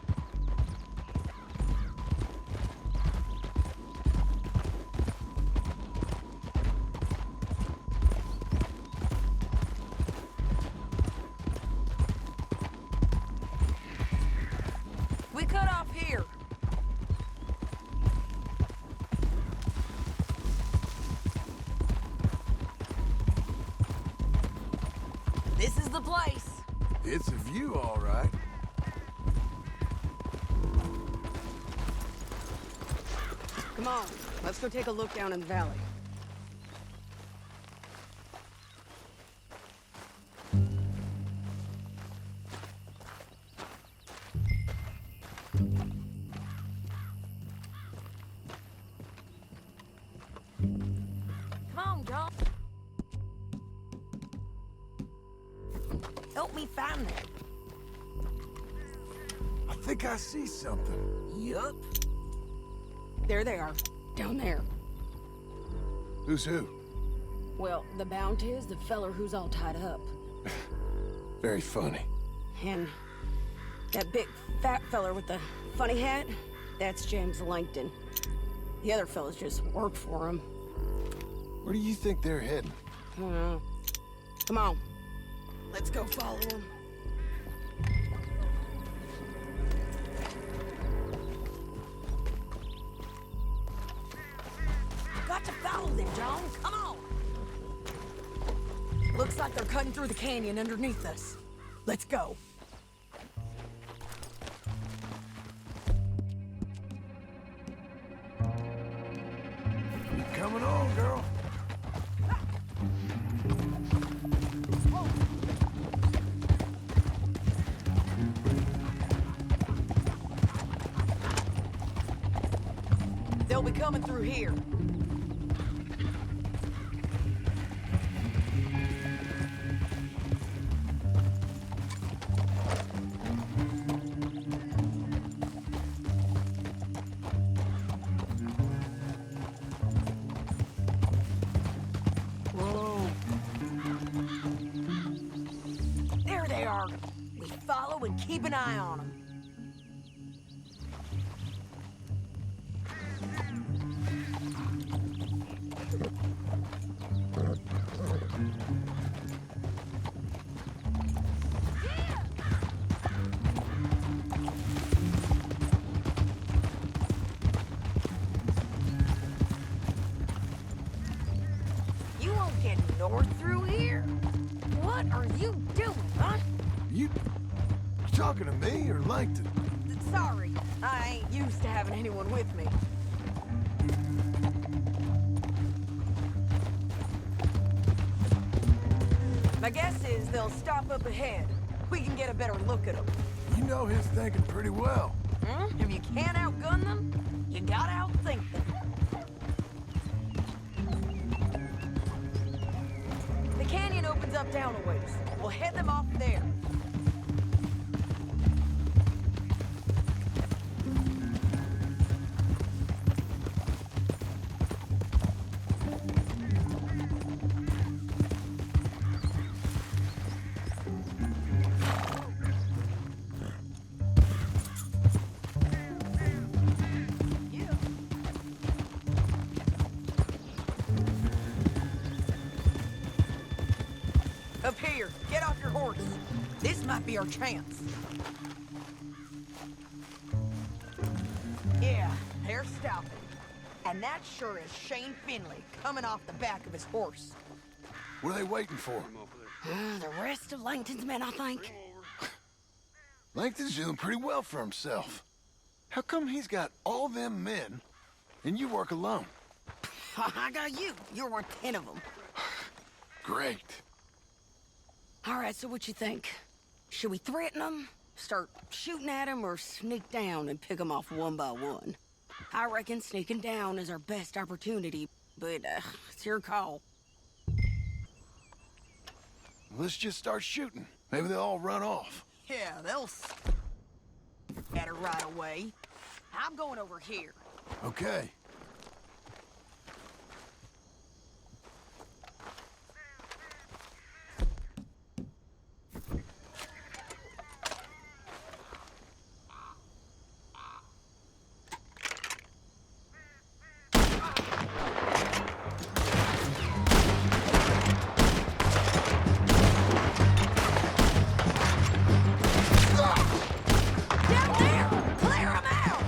This is the place. It's a view, all right. Come on, let's go take a look down in the valley. Come on, John. Help me find that. I think I see something. Yup. There they are, down there. Who's who? Well, the Bounty is the feller who's all tied up. Very funny. And that big fat feller with the funny hat, that's James Langton. The other fellas just work for him. Where do you think they're heading? I don't know. Come on, let's go follow them. Got to follow them, John. Come on. Looks like they're cutting through the canyon underneath us. Let's go. Coming on, girl. They'll be coming through here. Whoa. There they are. We follow and keep an eye on them. You won't get north through here? What are you doing, huh? You talking to me or Langton? Sorry, I ain't used to having anyone with me. My guess is they'll stop up ahead. We can get a better look at them. You know his thinking pretty well. If you can't outgun them, you gotta outthink them. The canyon opens up down a ways. We'll head them off there. Up here, get off your horse. This might be our chance. Yeah, they're stopping. And that sure is Shane Finley coming off the back of his horse. What are they waiting for? The rest of Langton's men, I think. Langton's doing pretty well for himself. How come he's got all them men and you work alone? I got you. You're worth 10 of them. Great. All right, so what you think? Should we threaten them, start shooting at them, or sneak down and pick them off one by one? I reckon sneaking down is our best opportunity, but it's your call. Let's just start shooting. Maybe they'll all run off. Yeah, they'll at her right away. I'm going over here. Okay. Down there! Clear them out!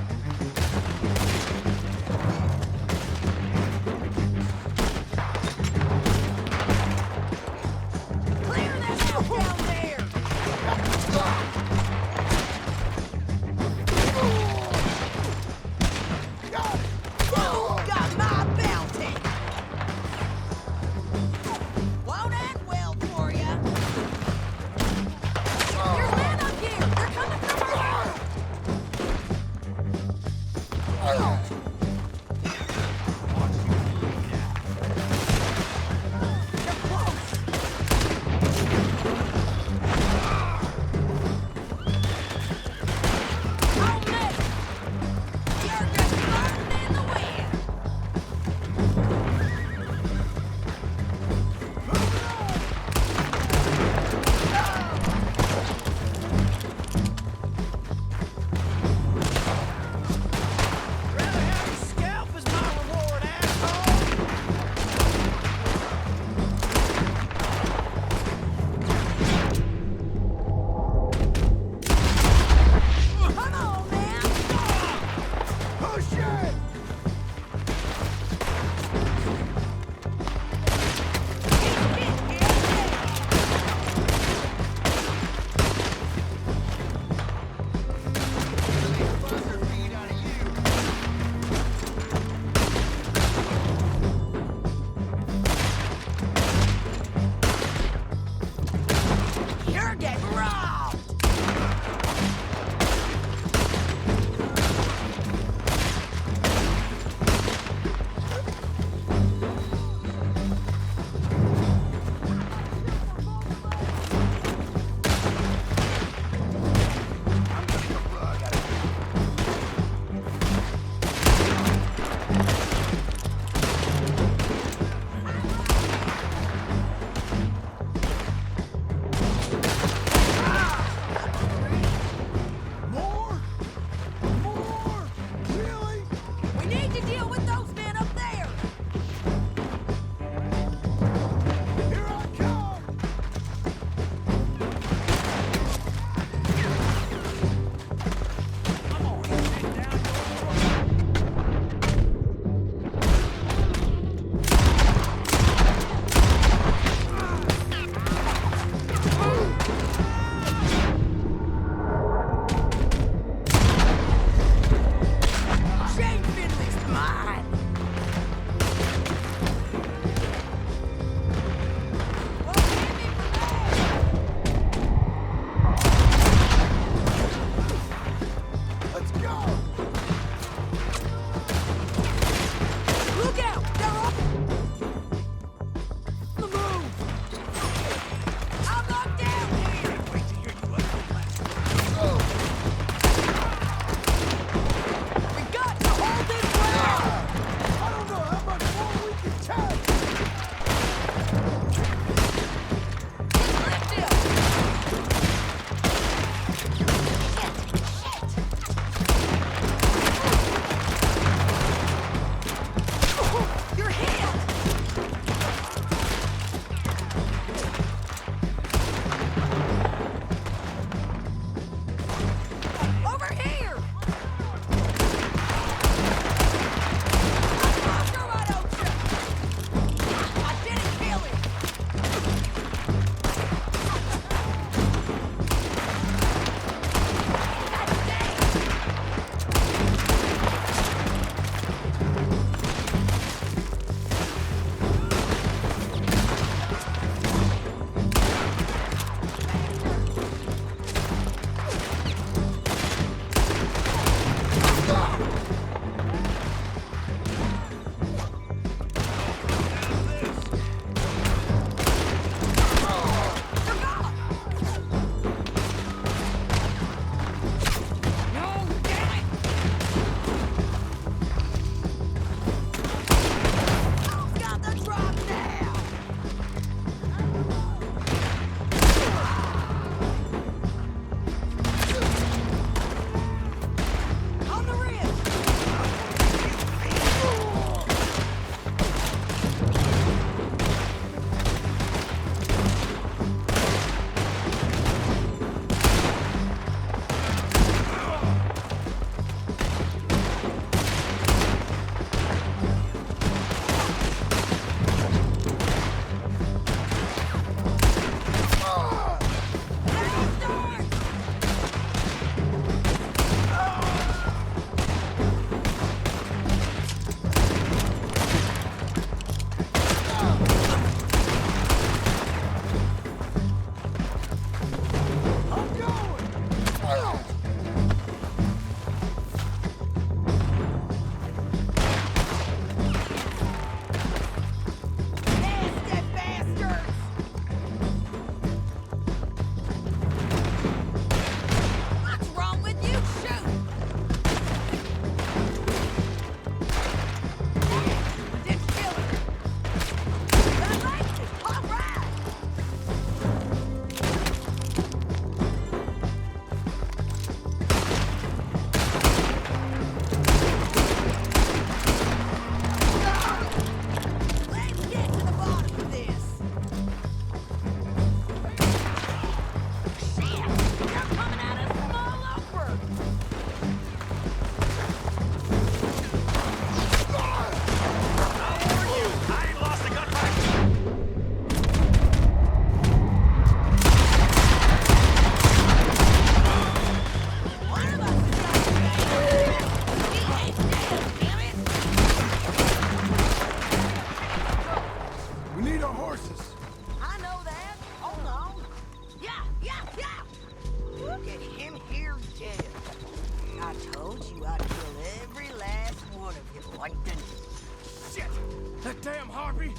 damn harpy!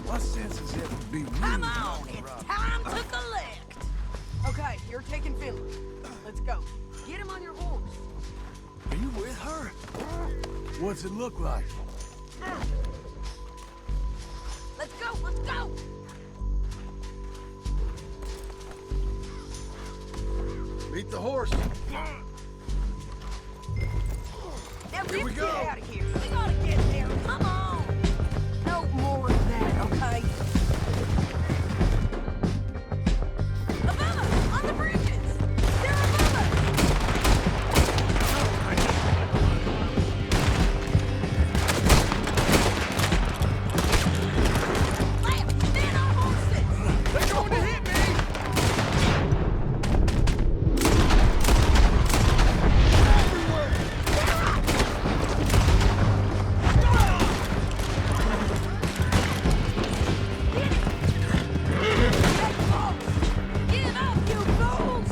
My sense is it would be really Come on, it's time to collect. Okay, you're taking Finley. Let's go. Get him on your horse. Are you with her? What's it look like? Let's go, let's go! Beat the horse. Now Here we get go. out of here. We gotta get there. Come on. No more of that, okay? Above us, on the bridges. They're above us. Lamp, men on horses. They're going to hit me! Give up, you fools!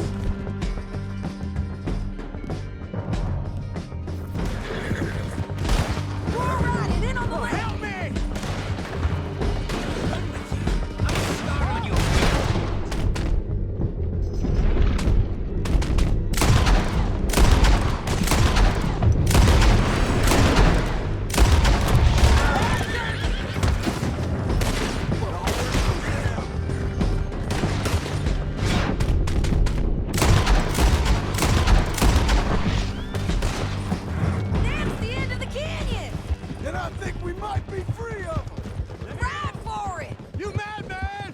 We're riding in on the left. Help me! That's the end of the canyon. And I think we might be free of them! Ride for it. You madman!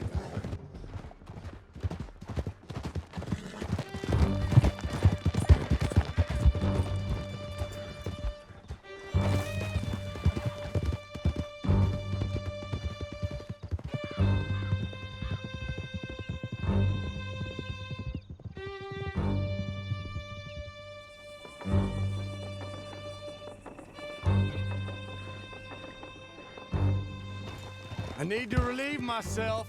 I need to relieve myself.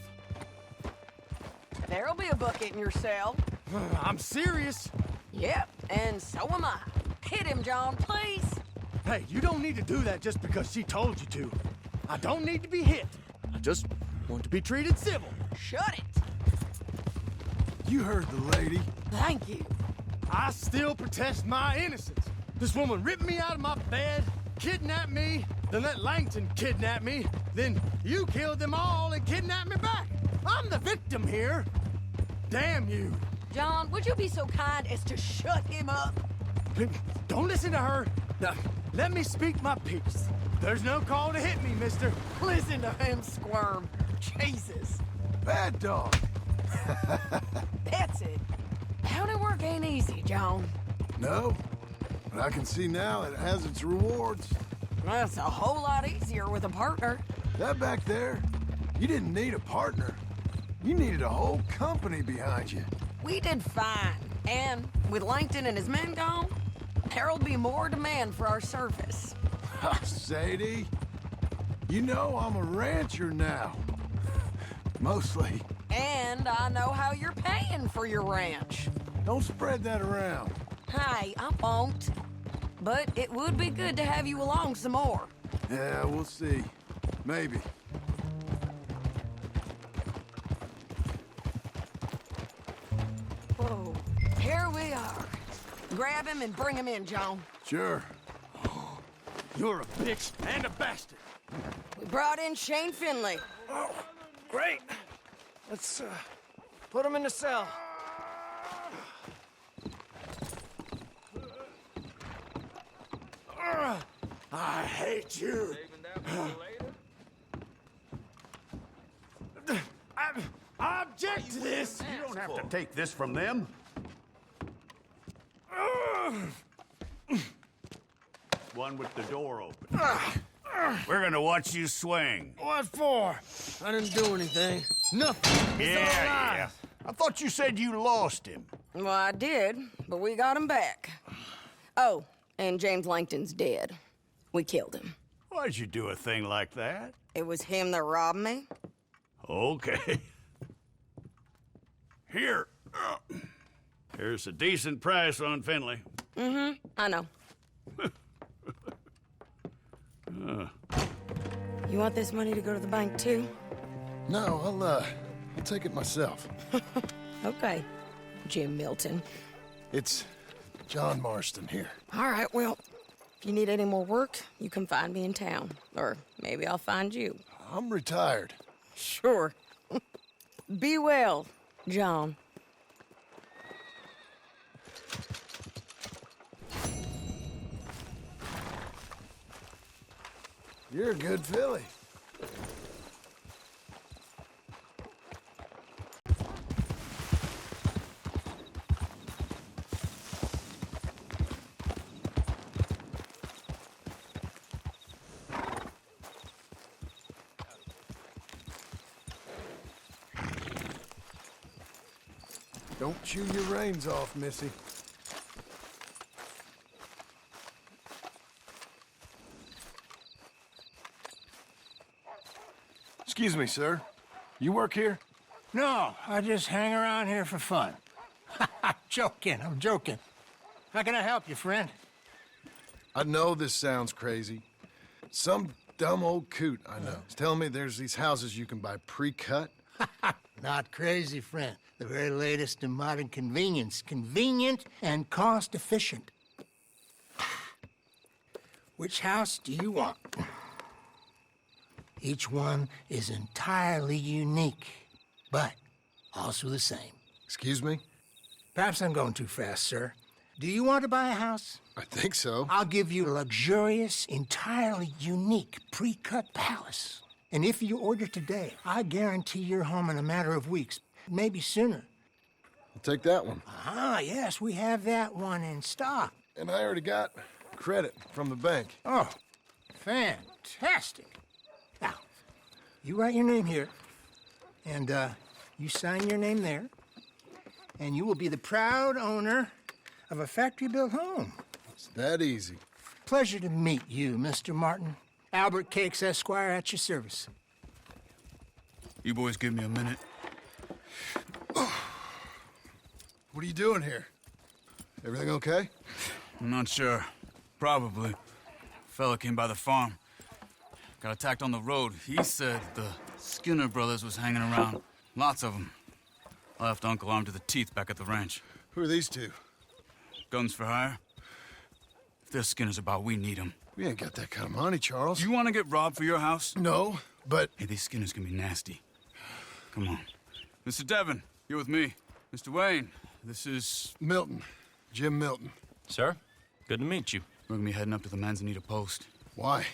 There'll be a bucket in your cell. I'm serious. Yep, and so am I. Hit him, John, please. Hey, you don't need to do that just because she told you to. I don't need to be hit. I just want to be treated civil. Shut it. You heard the lady. Thank you. I still protest my innocence. This woman ripped me out of my bed, kidnapped me, then let Langton kidnap me, then you killed them all and kidnapped me back. I'm the victim here. Damn you. John, would you be so kind as to shut him up? Don't listen to her. Now, let me speak my piece. There's no call to hit me, mister. Listen to him squirm. Jesus. Bad dog. That's it. County work ain't easy, John. No, but I can see now it has its rewards. That's a whole lot easier with a partner. That back there, you didn't need a partner. You needed a whole company behind you. We did fine. And with Langton and his men gone, there'll be more demand for our service. Sadie, you know I'm a rancher now. Mostly. And I know how you're paying for your ranch. Don't spread that around. Hey, I won't. But it would be good to have you along some more. Yeah, we'll see. Maybe. Whoa, here we are. Grab him and bring him in, John. Sure. You're a bitch and a bastard. We brought in Shane Finley. Oh, great. Let's put him in the cell. I hate you. I object to this. You don't have to take this from them. One with the door open. We're gonna watch you swing. What for? I didn't do anything. Nothing. It's all lies. I thought you said you lost him. Well, I did, but we got him back. Oh, and James Langton's dead. We killed him. Why'd you do a thing like that? It was him that robbed me. Okay. Here. Here's a decent price on Finley. Mm-hmm, I know. You want this money to go to the bank, too? No, I'll take it myself. Okay, Jim Milton. It's John Marston here. All right, well, if you need any more work, you can find me in town. Or maybe I'll find you. I'm retired. Sure. Be well, John. You're a good filly. Don't chew your reins off, Missy. Excuse me, sir. You work here? No, I just hang around here for fun. I'm joking. How can I help you, friend? I know this sounds crazy. Some dumb old coot I know is telling me there's these houses you can buy pre-cut. Not crazy, friend. The very latest in modern convenience. Convenient and cost-efficient. Which house do you want? Each one is entirely unique, but also the same. Excuse me? Perhaps I'm going too fast, sir. Do you want to buy a house? I think so. I'll give you a luxurious, entirely unique pre-cut palace. And if you order today, I guarantee you're home in a matter of weeks, maybe sooner. I'll take that one. Ah, yes, we have that one in stock. And I already got credit from the bank. Oh, fantastic. Now, you write your name here, and you sign your name there, and you will be the proud owner of a factory-built home. It's that easy. Pleasure to meet you, Mr. Martin. Albert Cakes, Esquire, at your service. You boys give me a minute. What are you doing here? Everything okay? I'm not sure. Probably. Fella came by the farm. Got attacked on the road. He said the Skinner brothers was hanging around. Lots of them. I left Uncle armed to the teeth back at the ranch. Who are these two? Guns for hire. If there's Skinners about, we need them. We ain't got that kind of money, Charles. You want to get robbed for your house? No, but... Hey, these Skinners can be nasty. Come on. Mr. Devon, you're with me. Mr. Wayne, this is... Milton. Jim Milton. Sir, good to meet you. We're gonna be heading up to the Manzanita post. Why?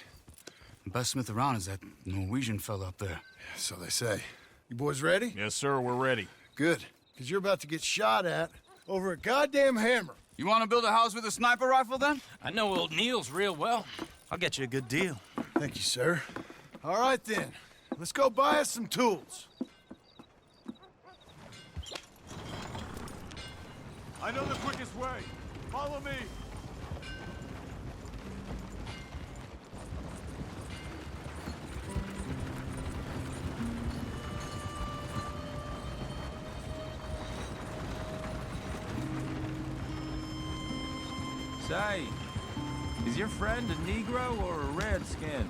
The best smith around is that Norwegian fella up there. So they say. You boys ready? Yes, sir, we're ready. Good, because you're about to get shot at over a goddamn hammer. You want to build a house with a sniper rifle, then? I know old Neil's real well. I'll get you a good deal. Thank you, sir. All right, then. Let's go buy us some tools. I know the quickest way. Follow me. Say, is your friend a Negro or a Redskin?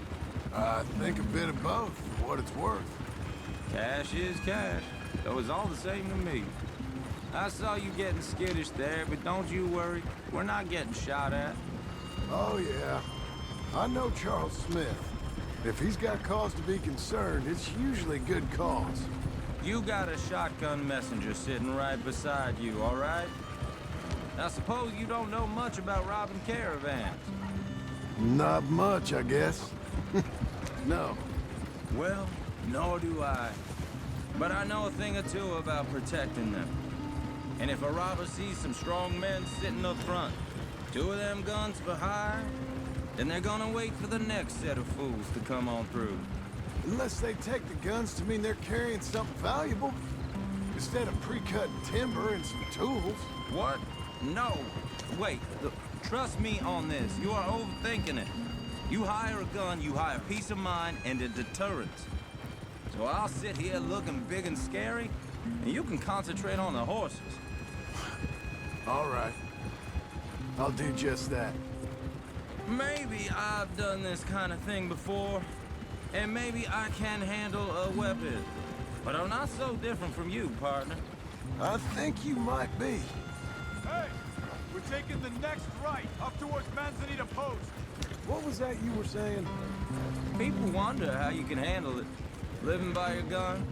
I think a bit of both, for what it's worth. Cash is cash, though it's all the same to me. I saw you getting skittish there, but don't you worry. We're not getting shot at. Oh, yeah. I know Charles Smith. If he's got cause to be concerned, it's usually good cause. You got a shotgun messenger sitting right beside you, all right? I suppose you don't know much about robbing caravans. Not much, I guess. No. Well, nor do I. But I know a thing or two about protecting them. And if a robber sees some strong men sitting up front, 2 of them guns for hire, then they're gonna wait for the next set of fools to come on through. Unless they take the guns to mean they're carrying something valuable. Instead of pre-cut timber and some tools. What? No. Wait. Look, trust me on this. You are overthinking it. You hire a gun, you hire peace of mind and a deterrence. So I'll sit here looking big and scary, and you can concentrate on the horses. All right. I'll do just that. maybe I've done this kind of thing before, and maybe I can handle a weapon. But I'm not so different from you, partner. I think you might be. Hey, we're taking the next right, up towards Manzanita Post. What was that you were saying? People wonder how you can handle it, living by your gun.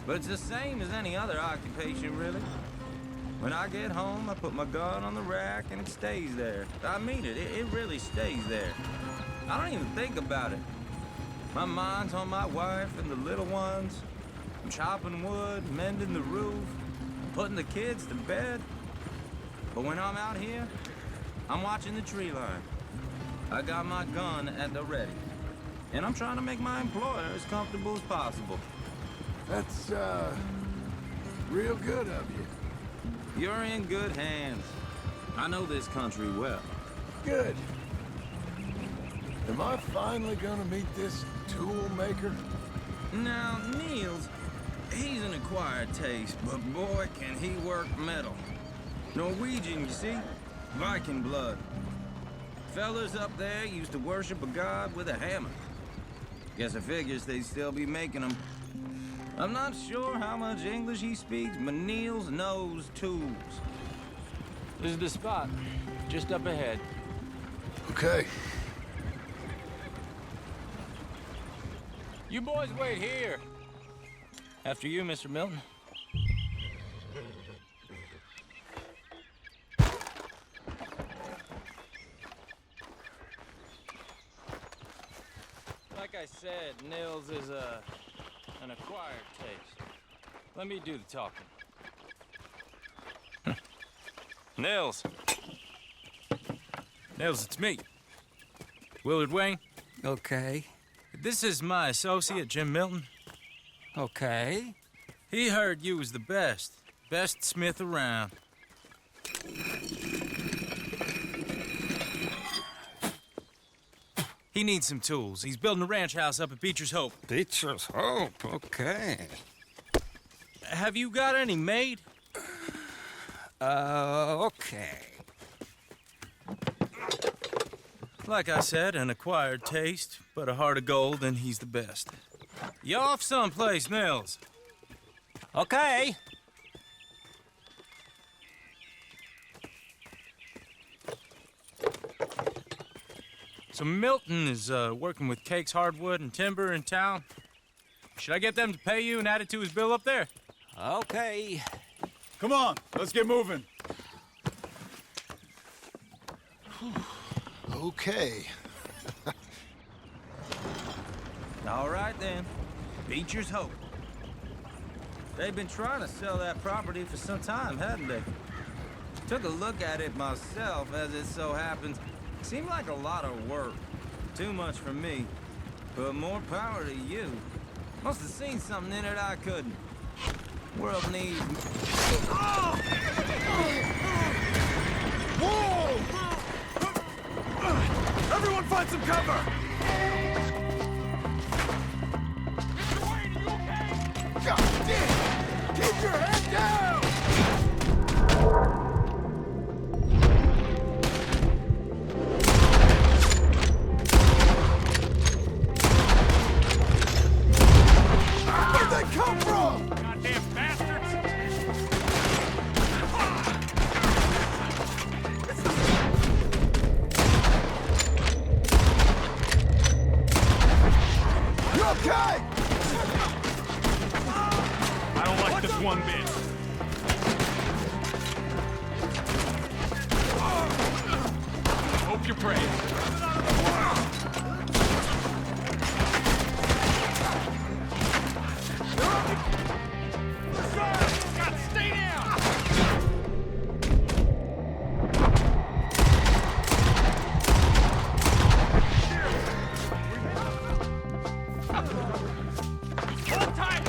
But it's the same as any other occupation, really. When I get home, I put my gun on the rack and it stays there. I mean it, it really stays there. I don't even think about it. My mind's on my wife and the little ones. I'm chopping wood, mending the roof, putting the kids to bed. But when I'm out here, I'm watching the tree line. I got my gun at the ready. And I'm trying to make my employer as comfortable as possible. That's, real good of you. You're in good hands. I know this country well. Good. Am I finally gonna meet this tool maker? Now, Niels, he's an acquired taste, but boy, can he work metal. Norwegian, you see? Viking blood. Fellas up there used to worship a god with a hammer. Guess I figures they'd still be making them. I'm not sure how much English he speaks, but Niels knows tools. This is the spot, just up ahead. Okay. You boys wait here. After you, Mr. Milton. Like I said, Nils is an acquired taste. Let me do the talking. Nils. Nils, it's me. Willard Wayne. Okay. This is my associate, Jim Milton. Okay. He heard you was the best smith around. He needs some tools. He's building a ranch house up at Beecher's Hope. Beecher's Hope, okay. Have you got any made? Okay. Like I said, an acquired taste, but a heart of gold, and he's the best. You off someplace, Nils? Okay. So Milton is working with Cake's Hardwood and Timber in town. Should I get them to pay you and add it to his bill up there? Okay. Come on, let's get moving. Okay. All right, then. Beecher's Hope. They've been trying to sell that property for some time, hadn't they? Took a look at it myself, as it so happens. Seemed like a lot of work. Too much for me. But more power to you. Must have seen something in it I couldn't. World needs... Whoa! Everyone find some cover! Mr. Wayne, are you okay? God damn! Keep your head down! Where'd they come from? Goddamn bastards! You okay? I don't like this one bit. Hope you're praying. God, stay down! Hold tight,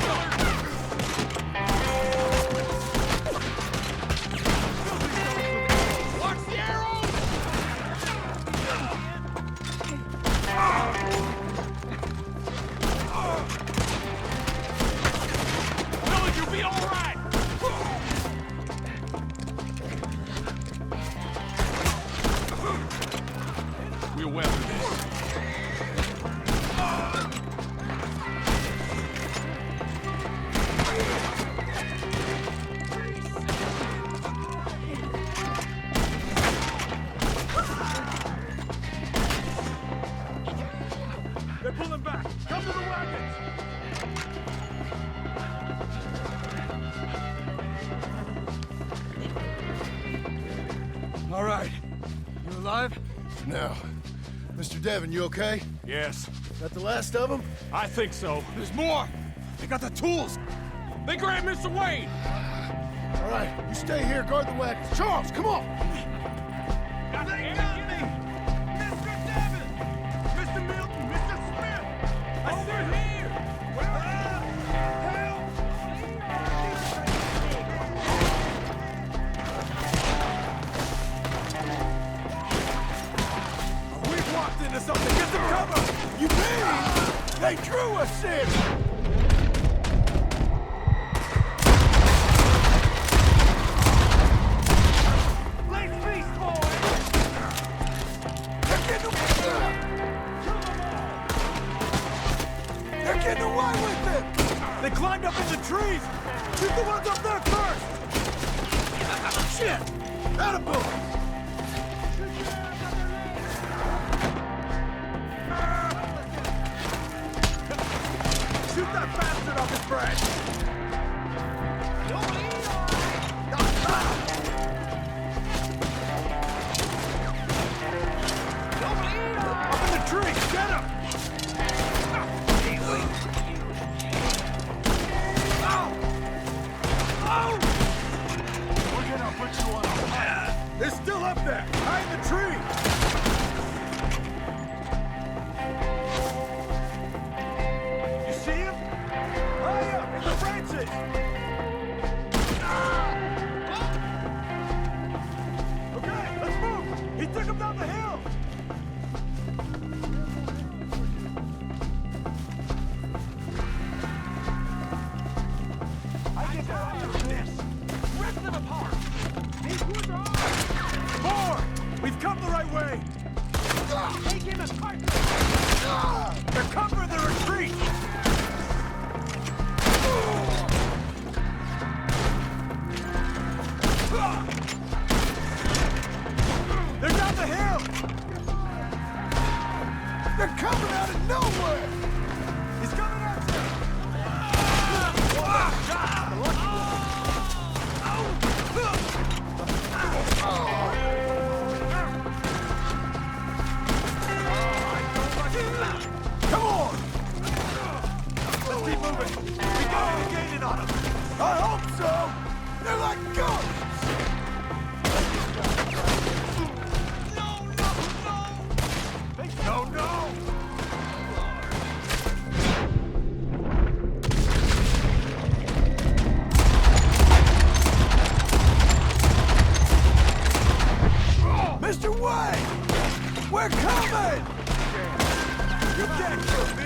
Watch the arrows! They're pulling back. Come to the wagons. All right. You alive? Now, Mr. Devon, you okay? Yes. That the last of them? I think so. There's more. They got the tools. They grabbed Mr. Wayne. All right, you stay here, guard the wagons. Charles, come on! They got me! Mr. Devon! Mr. Milton! Mr. Smith! Over here! Help! We've walked into something. Get the cover! You mean they drew us in? They're getting away with it! They climbed up in the trees! Shoot the ones up there first! Shit! Out of bullets! Shoot that bastard off his branch! Up in the tree! Get him! We're gonna put you on a fire. They're still up there! Behind the tree! You see him? High up in the branches! Okay, let's move! He took him down the hill! I get this! Rip them apart! These woods are ours! More! We've come the right way! They give us partners! They're covering the retreat! They're down the hill! They're coming out of nowhere! He's coming at you! Come on! Let's keep moving! We got it gated on them! I hope so! They're like guns! No, no! Mr. Wayne! We're coming! You can't kill me!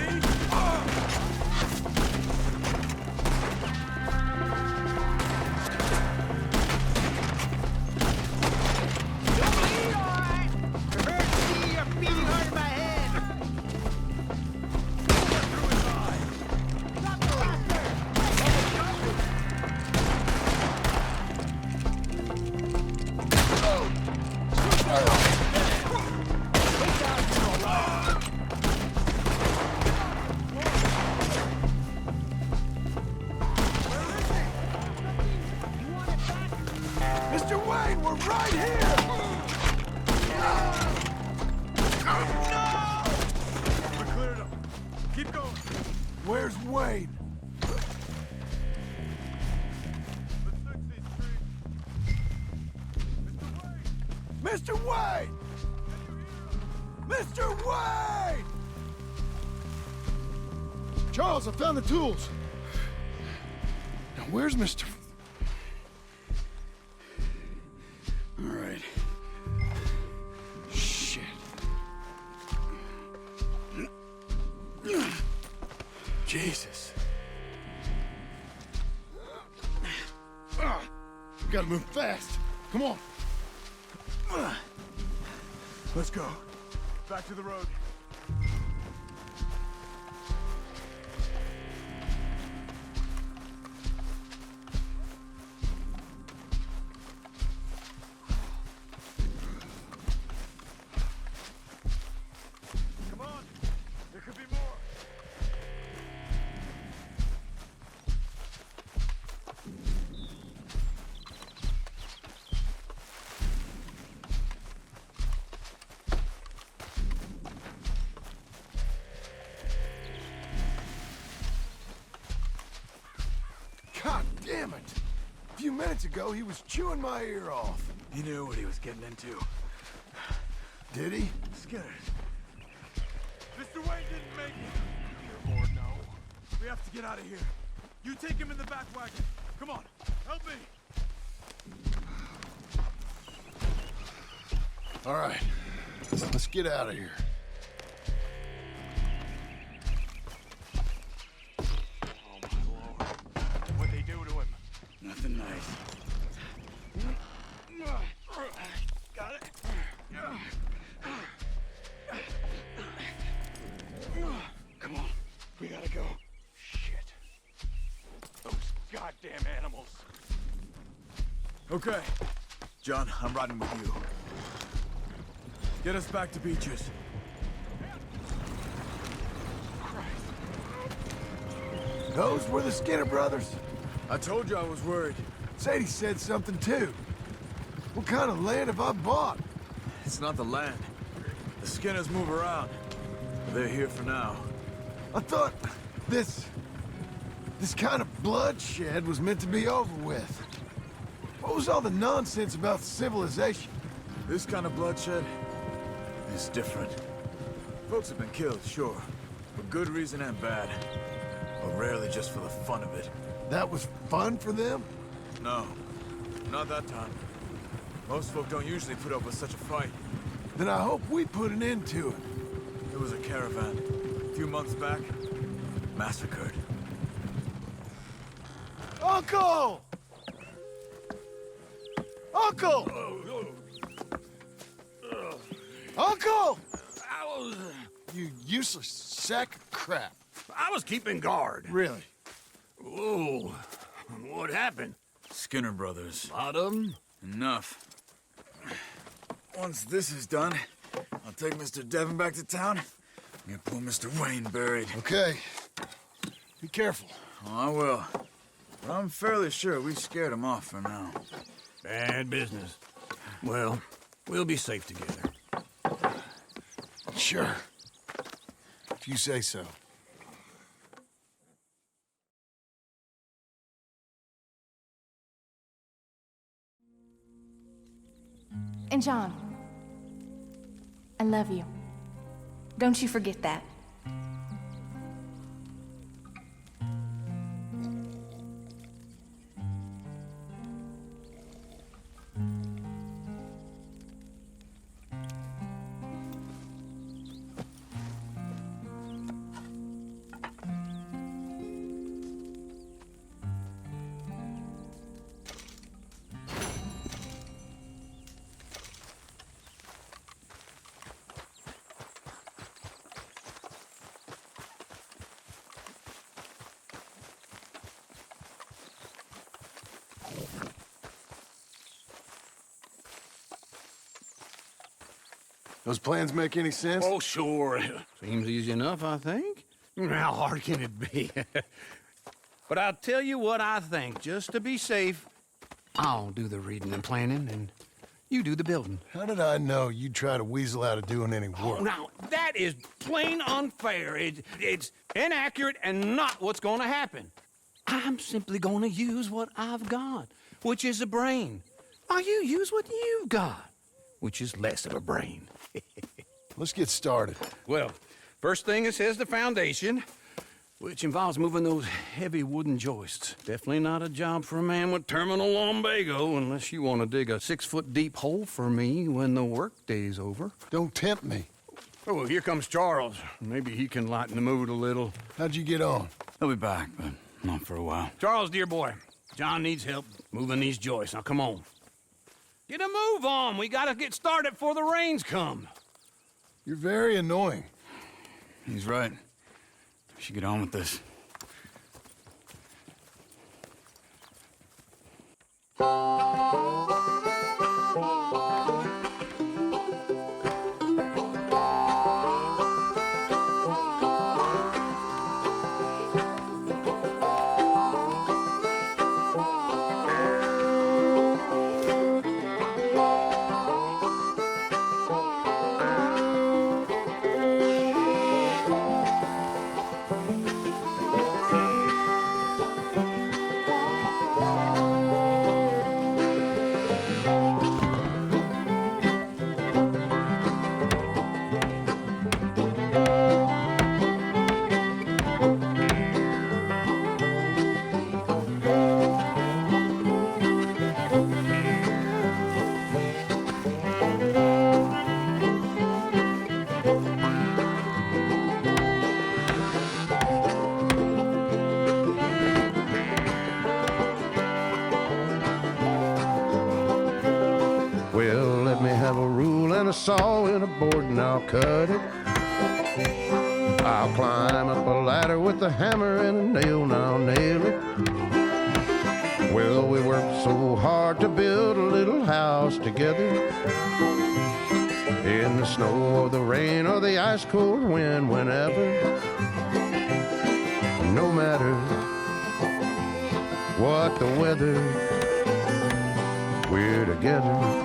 Mr. Wayne, we're right here! We cleared them. Keep going. Where's Wayne? Mr. Wayne! Mr. Wayne! Charles, I found the tools. Now, where's Mr. All right. Shit. Jesus. We gotta move fast. Come on. Let's go. Back to the road. Come on. There could be more. Damn it! A few minutes ago, he was chewing my ear off. He knew what he was getting into. Did he? Skinner. Mr. Wayne didn't make it. Dear Lord, no. We have to get out of here. You take him in the back wagon. Come on, help me. All right, let's get out of here. Oh, my Lord. What'd they do to him? Nothing nice. Got it. Come on, we gotta go. Shit. Those goddamn animals. Okay. John, I'm riding with you. Get us back to Beaches. Those were the Skinner brothers? I told you I was worried. Sadie said something too. What kind of land have I bought? It's not the land. The Skinners move around. They're here for now. I thought this kind of bloodshed was meant to be over with. What was all the nonsense about civilization? This kind of bloodshed is different. Folks have been killed, sure. For good reason and bad. But rarely just for the fun of it. That was fun for them? No, not that time. Most folk don't usually put up with such a fight. Then I hope we put an end to it. There was a caravan. A few months back, massacred. Uncle! Uncle! Uncle! You useless sack of crap. I was keeping guard. Really? Whoa. What happened? Skinner brothers. Lot of them? Enough. Once this is done, I'll take Mr. Devon back to town and get poor Mr. Wayne buried. Okay. Be careful. Oh, I will. But I'm fairly sure we scared him off for now. Bad business. Well, we'll be safe together. Sure. If you say so. And John, I love you. Don't you forget that. Those plans make any sense? Oh, sure. Seems easy enough, I think. How hard can it be? But I'll tell you what I think. Just to be safe, I'll do the reading and planning, and you do the building. How did I know you'd try to weasel out of doing any work? Oh, now, that is plain unfair. It's inaccurate and not what's going to happen. I'm simply going to use what I've got, which is a brain. While you use what you've got, which is less of a brain. Let's get started. Well, first thing it says the foundation, which involves moving those heavy wooden joists. Definitely not a job for a man with terminal lumbago, unless you want to dig a 6-foot deep hole for me when the workday's over. Don't tempt me. Oh, here comes Charles. Maybe he can lighten the mood a little. How'd you get on? He'll be back, but not for a while. Charles, dear boy, John needs help moving these joists. Now, come on. Get a move on. We gotta get started before the rains come. You're very annoying. He's right. We should get on with this. saw and a board and I'll cut it. I'll climb up a ladder with a hammer and a nail and I'll nail it. Well, we worked so hard to build a little house together. In the snow or the rain or the ice cold wind, whenever. No matter what the weather, we're together.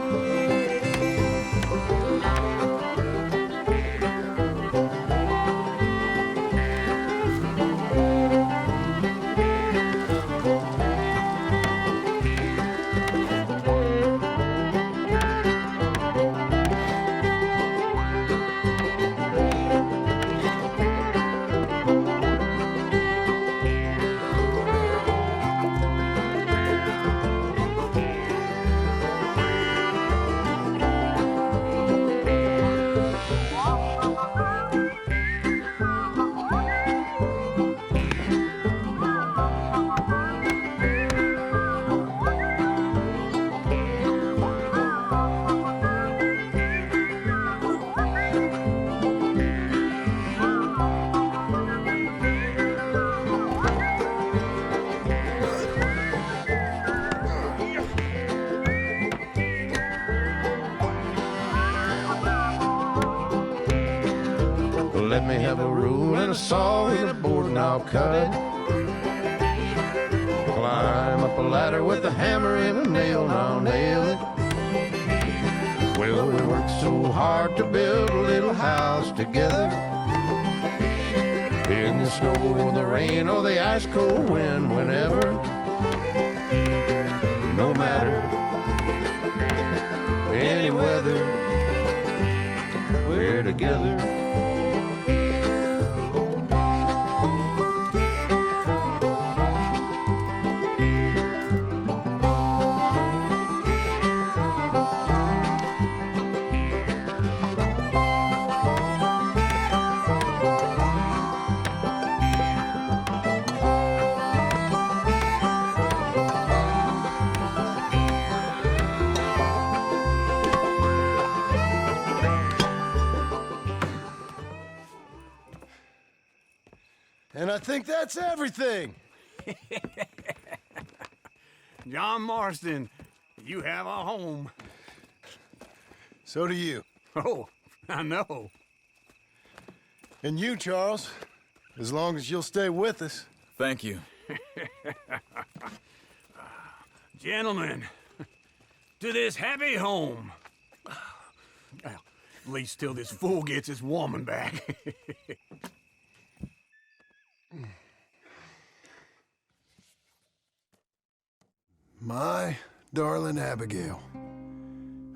Let me have a rule and a saw and a board and I'll cut it. Climb up a ladder with a hammer and a nail and I'll nail it. Well, we worked so hard to build a little house together. In the snow or the rain or the ice cold wind, whenever. No matter any weather, we're together. And I think that's everything. John Marston, you have a home. So do you. Oh, I know. And you, Charles, as long as you'll stay with us. Thank you. Gentlemen, to this happy home. Well, at least till this fool gets his woman back. My darling Abigail,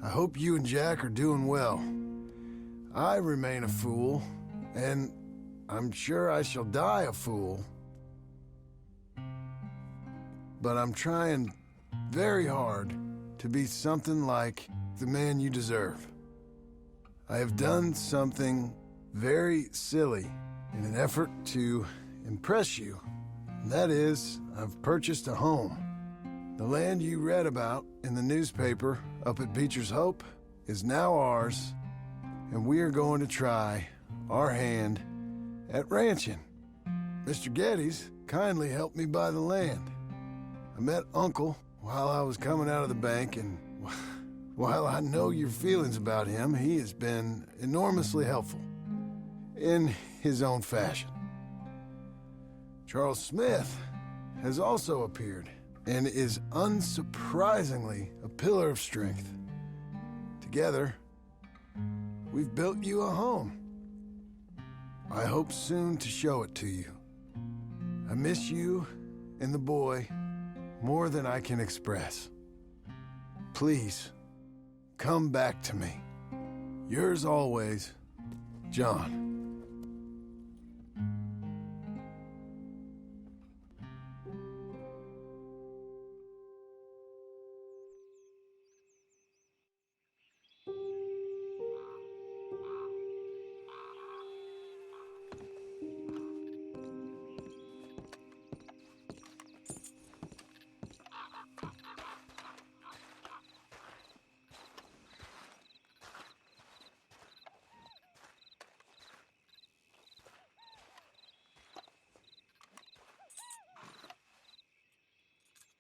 I hope you and Jack are doing well. I remain a fool, and I'm sure I shall die a fool. But I'm trying very hard to be something like the man you deserve. I have done something very silly in an effort to impress you. And that is, I've purchased a home. The land you read about in the newspaper up at Beecher's Hope is now ours, and we are going to try our hand at ranching. Mr. Geddes kindly helped me buy the land. I met Uncle while I was coming out of the bank, and while I know your feelings about him, he has been enormously helpful in his own fashion. Charles Smith has also appeared and is unsurprisingly a pillar of strength. Together, we've built you a home. I hope soon to show it to you. I miss you and the boy more than I can express. Please, come back to me. Yours always, John.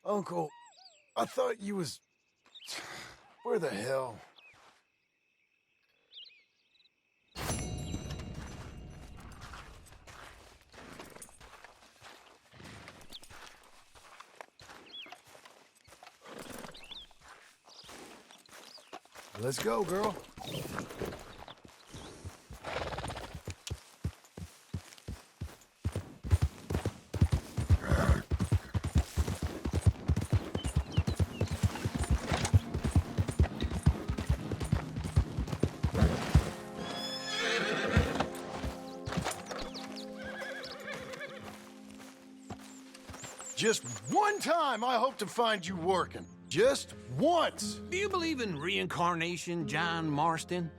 Uncle, I thought you was... Where the hell? Let's go, girl. Just one time I hope to find you working. Just once. Do you believe in reincarnation, John Marston?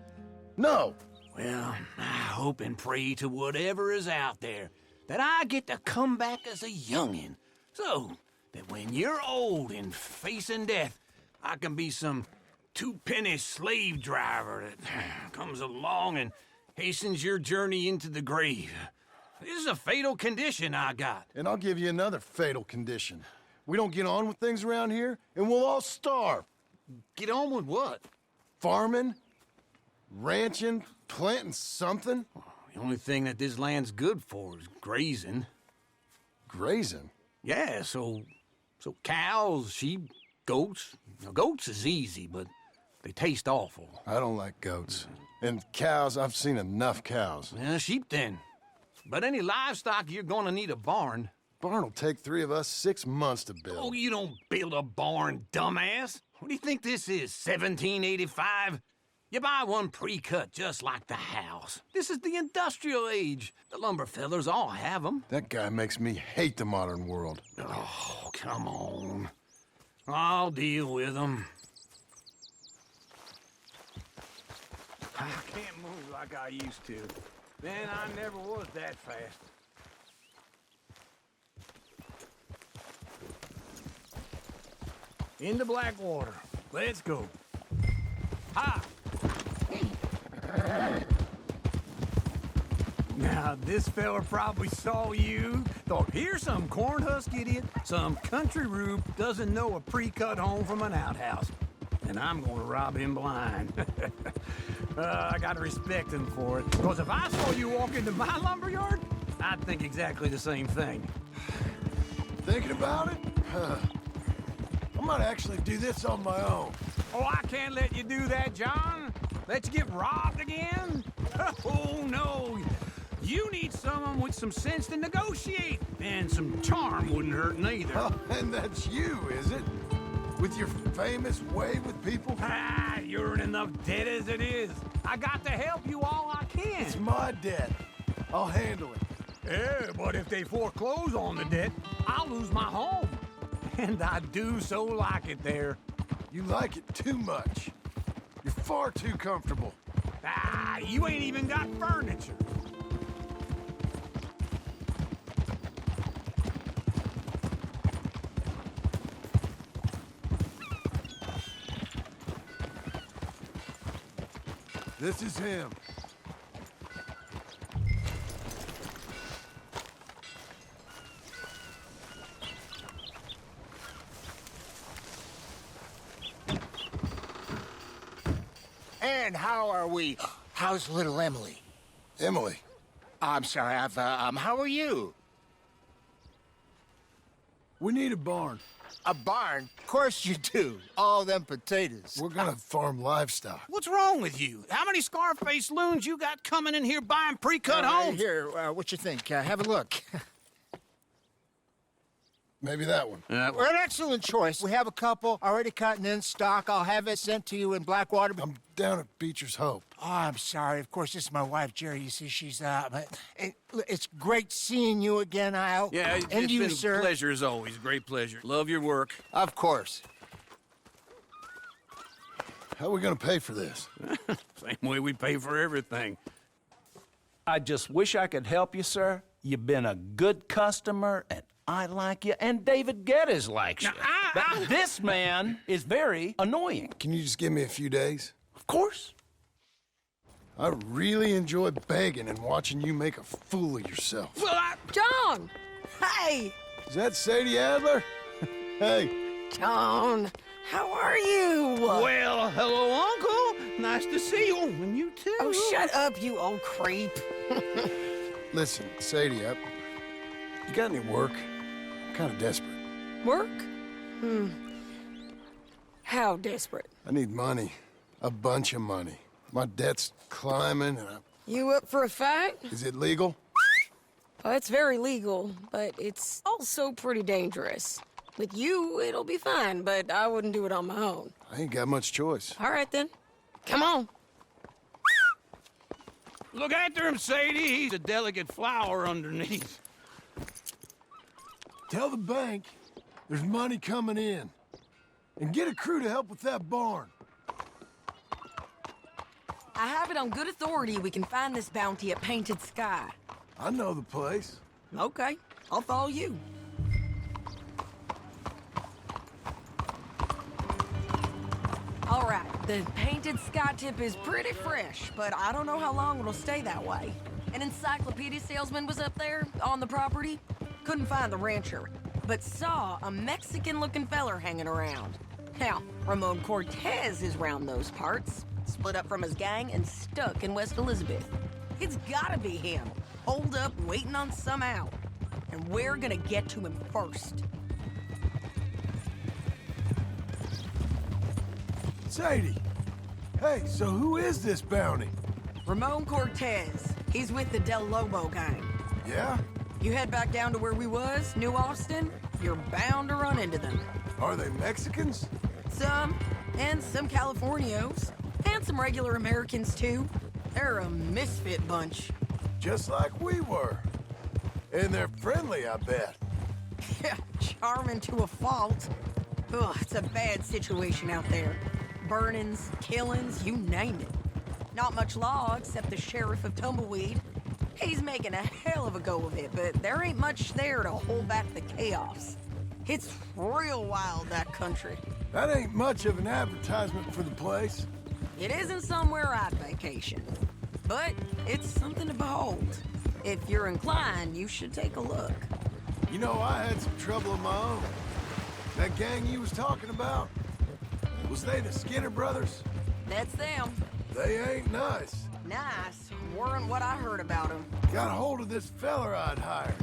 No. Well, I hope and pray to whatever is out there that I get to come back as a youngin', so that when you're old and facing death, I can be some two-penny slave driver that comes along and hastens your journey into the grave. This is a fatal condition I got. And I'll give you another fatal condition. We don't get on with things around here, and we'll all starve. Get on with what? Farming, ranching, planting something. The only thing that this land's good for is grazing. Grazing? Yeah, so cows, sheep, goats. Now, goats is easy, but they taste awful. I don't like goats. And cows, I've seen enough cows. Yeah, sheep then. But any livestock, you're gonna need a barn. Barn will take 3 of us 6 months to build. Oh, you don't build a barn, dumbass. What do you think this is, 1785? You buy one pre-cut just like the house. This is the industrial age. The lumber fellers all have them. That guy makes me hate the modern world. Oh, come on. I'll deal with them. I can't move like I used to. Man, I never was that fast. Into Blackwater. Let's go. Ha! Now, this fella probably saw you, thought, here's some cornhusk idiot, some country rube doesn't know a pre-cut home from an outhouse. And I'm gonna rob him blind. I gotta respect him for it. Because if I saw you walk into my lumberyard, I'd think exactly the same thing. Thinking about it? I might actually do this on my own. Oh, I can't let you do that, John. Let you get robbed again? Oh, no. You need someone with some sense to negotiate. And some charm wouldn't hurt neither. Oh, and that's you, is it? With your famous way with people? Ah, you're in enough debt as it is. I got to help you all I can. It's my debt. I'll handle it. Yeah, but if they foreclose on the debt, I'll lose my home. And I do so like it there. You like it too much. You're far too comfortable. Ah, you ain't even got furniture. This is him. And how are we? How's little Emily? Emily? I'm sorry, how are you? We need a barn. A barn? Of course you do. All them potatoes. We're gonna farm livestock. What's wrong with you? How many Scarface loons you got coming in here buying pre-cut homes? Here, what you think? Have a look. Maybe that one. We're an excellent choice. We have a couple already cut and in stock. I'll have it sent to you in Blackwater. I'm down at Beecher's Hope. Oh, I'm sorry. Of course, this is my wife, Jerry. You see, she's it's great seeing you again, Al. Yeah, it's and you, been sir. a pleasure as always. Great pleasure. Love your work. Of course. How are we gonna pay for this? Same way we pay for everything. I just wish I could help you, sir. You've been a good customer, and I like you, and David Geddes likes you. But this man is very annoying. Can you just give me a few days? Of course. I really enjoy begging and watching you make a fool of yourself. John! Hey! Is that Sadie Adler? Hey. John, how are you? Well, hello, Uncle. Nice to see you. And you too. Oh, shut up, you old creep. Listen, Sadie, you got any work? I'm kind of desperate. Work? How desperate? I need money. A bunch of money. My debt's climbing and You up for a fight? Is it legal? Well, it's very legal, but it's also pretty dangerous. With you, it'll be fine, but I wouldn't do it on my own. I ain't got much choice. All right, then. Come on. Look after him, Sadie. He's a delicate flower underneath. Tell the bank there's money coming in. And get a crew to help with that barn. I have it on good authority we can find this bounty at Painted Sky. I know the place. Okay, I'll follow you. All right, the Painted Sky tip is pretty fresh, but I don't know how long it'll stay that way. An encyclopedia salesman was up there on the property. Couldn't find the rancher, but saw a Mexican-looking feller hanging around. Now, Ramon Cortez is round those parts, split up from his gang and stuck in West Elizabeth. It's gotta be him, holed up waiting on some out. And we're gonna get to him first. Sadie! Hey, so who is this bounty? Ramon Cortez. He's with the Del Lobo gang. Yeah? You head back down to where we was, New Austin, you're bound to run into them. Are they Mexicans? Some, and some Californios. And some regular Americans, too. They're a misfit bunch. Just like we were. And they're friendly, I bet. Yeah, charming to a fault. Ugh, it's a bad situation out there. Burnings, killings, you name it. Not much law except the sheriff of Tumbleweed. He's making a hell of a go of it, but there ain't much there to hold back the chaos. It's real wild, that country. That ain't much of an advertisement for the place. It isn't somewhere I'd vacation, but it's something to behold. If you're inclined, you should take a look. You know, I had some trouble of my own. That gang you was talking about, was they the Skinner brothers? That's them. They ain't nice. Nice. Weren't what I heard about them. Got hold of this feller I'd hired.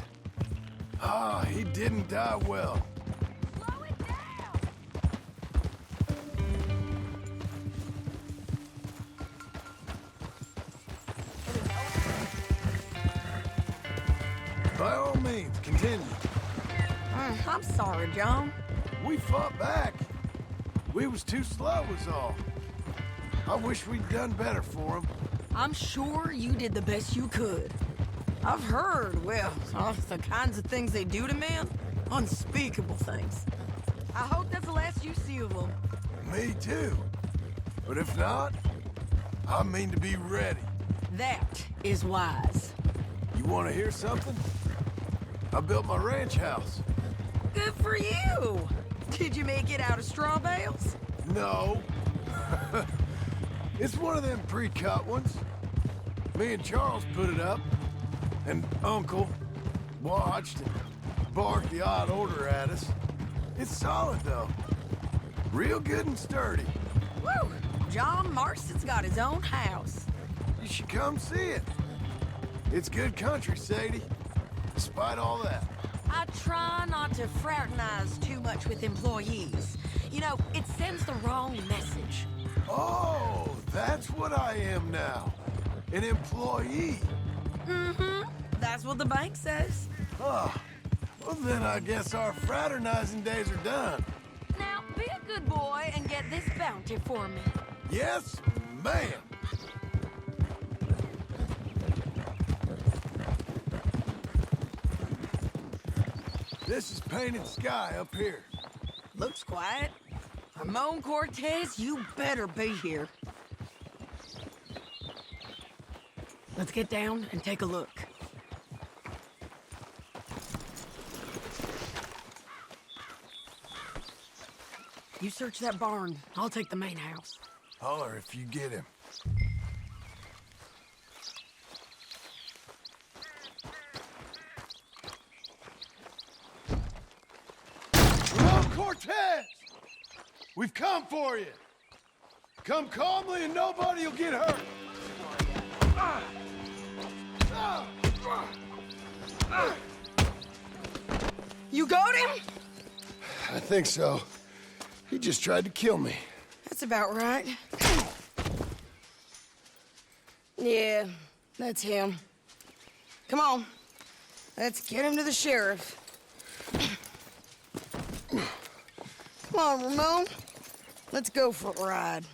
Ah, he didn't die well. Slow it down! By all means, continue. I'm sorry, John. We fought back. We was too slow was all. I wish we'd done better for him. I'm sure you did the best you could. I've heard, well, the kinds of things they do to men. Unspeakable things. I hope that's the last you see of them. Me too. But if not, I mean to be ready. That is wise. You want to hear something? I built my ranch house. Good for you! Did you make it out of straw bales? No. It's one of them pre-cut ones. Me and Charles put it up, and Uncle watched and barked the odd order at us. It's solid, though. Real good and sturdy. Woo! John Marston's got his own house. You should come see it. It's good country, Sadie. Despite all that. I try not to fraternize too much with employees. You know, it sends the wrong message. Oh, that's what I am now. An employee. Mm-hmm. That's what the bank says. Oh, well then I guess our fraternizing days are done. Now, be a good boy and get this bounty for me. Yes, ma'am. This is Painted Sky up here. Looks quiet. Ramon Cortez, you better be here. Let's get down and take a look. You search that barn. I'll take the main house. Holler if you get him. Ramon Cortez! We've come for you. Come calmly and nobody will get hurt. You got him? I think so. He just tried to kill me. That's about right. Yeah, that's him. Come on. Let's get him to the sheriff. Come on, Ramon. Let's go for a ride.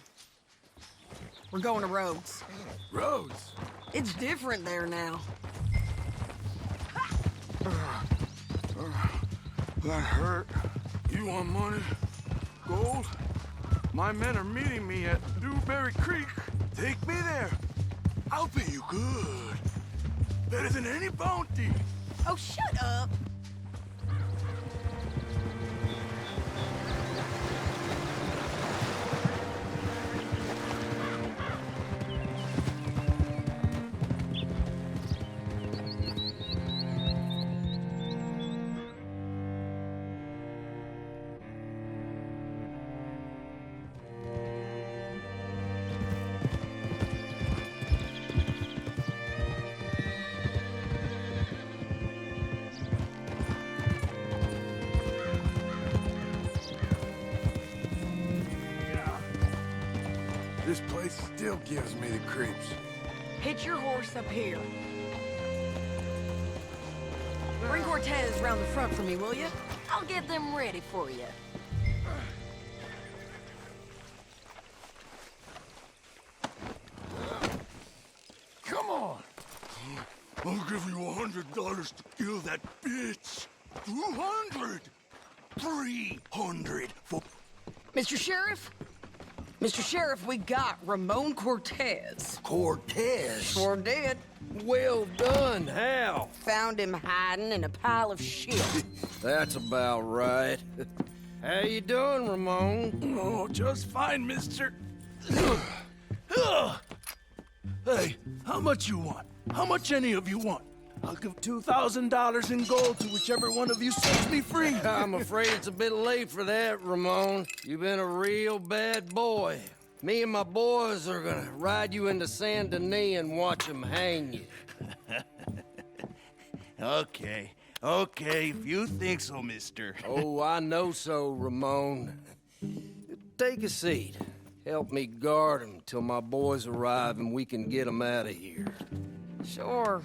We're going to Rhodes. Rhodes? It's different there now. That hurt. You want money? Gold? My men are meeting me at Dewberry Creek. Take me there. I'll pay you good. Better than any bounty. Oh, shut up. This place still gives me the creeps. Hitch your horse up here. Bring Cortez round the front for me, will you? I'll get them ready for you. Come on. I'll give you $100 to kill that bitch. 200. 300 for... Mr. Sheriff? Mr. Sheriff, we got Ramon Cortez. Cortez? Sure did. Well done, Hal. Found him hiding in a pile of shit. That's about right. How you doing, Ramon? Oh, just fine, mister. Hey, how much you want? How much any of you want? I'll give $2,000 in gold to whichever one of you sets me free. I'm afraid it's a bit late for that, Ramon. You've been a real bad boy. Me and my boys are gonna ride you into Saint Denis and watch them hang you. Okay, if you think so, mister. Oh, I know so, Ramon. Take a seat. Help me guard them till my boys arrive and we can get them out of here. Sure.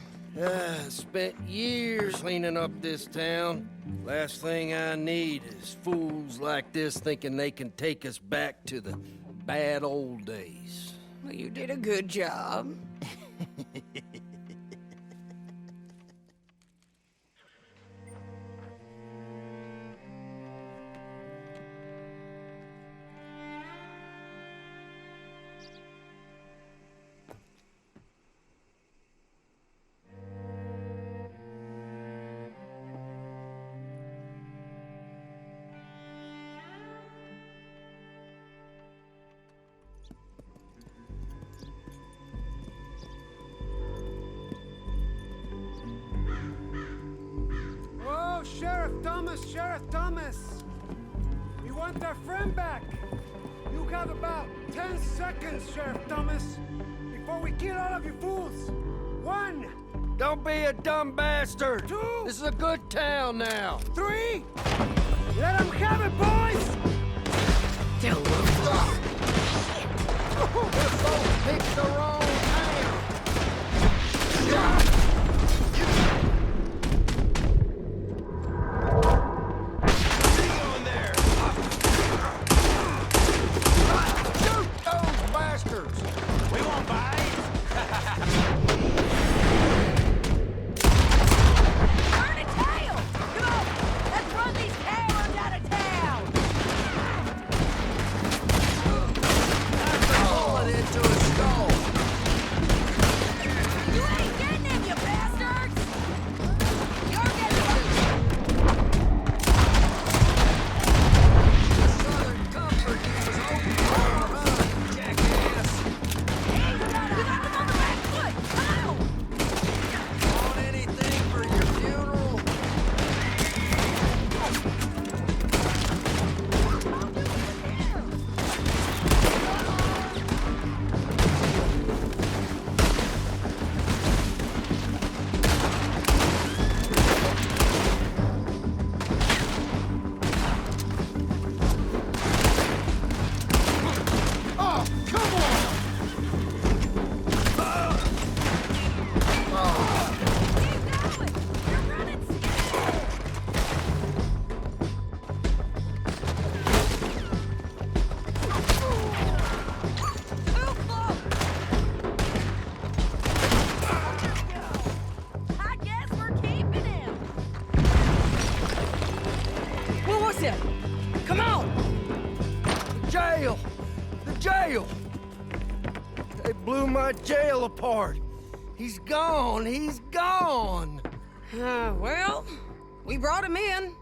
Spent years cleaning up this town. Last thing I need is fools like this thinking they can take us back to the bad old days. Well, you did a good job. Sheriff Thomas! We want our friend back! You have about 10 seconds, Sheriff Thomas, before we kill all of you fools! 1! Don't be a dumb bastard! 2! This is a good town now! 3! Let them have it, boys! Tell them. They both picked the wrong town! We won't bite. Turn a tail! Come on! Let's run these cowards out of town! Bullet into his skull! You ain't getting him, you Chase him! Come on! The jail! The jail! They blew my jail apart. He's gone. He's gone. Well, we brought him in.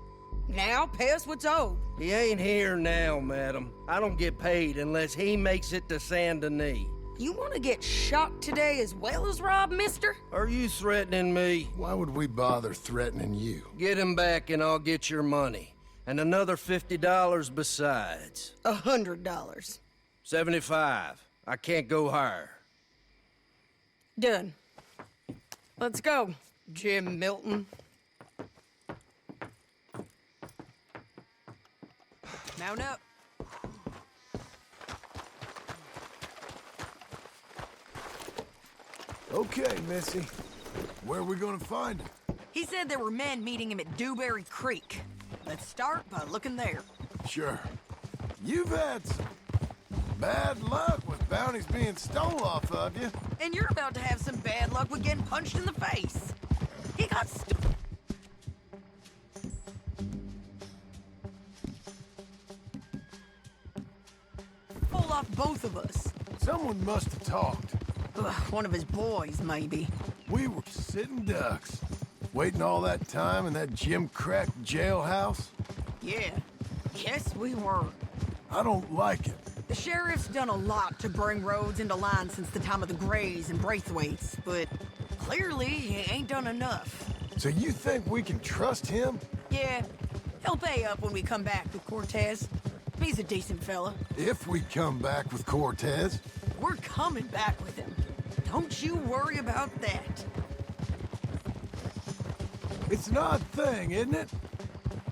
Now pay us what's owed. He ain't here now, madam. I don't get paid unless he makes it to Saint Denis. You want to get shot today as well as Rob, mister? Are you threatening me? Why would we bother threatening you? Get him back and I'll get your money. And another $50 besides. $100. 75. I can't go higher. Done. Let's go, Jim Milton. Mount up. Okay, Missy. Where are we gonna find him? He said there were men meeting him at Dewberry Creek. Let's start by looking there. Sure. You've had some bad luck with bounties being stole off of you. And you're about to have some bad luck with getting punched in the face. He got pull off both of us. Someone must have talked. Ugh, one of his boys, maybe. We were sitting ducks, waiting all that time in that Jim Crack jailhouse. Yeah, yes we were. I don't like it. The sheriff's done a lot to bring roads into line since the time of the Grays and Braithwaites, but clearly he ain't done enough. So you think we can trust him? Yeah, he'll pay up when we come back with Cortez. He's a decent fella. If we come back with Cortez. We're coming back with him. Don't you worry about that. It's an odd thing, isn't it?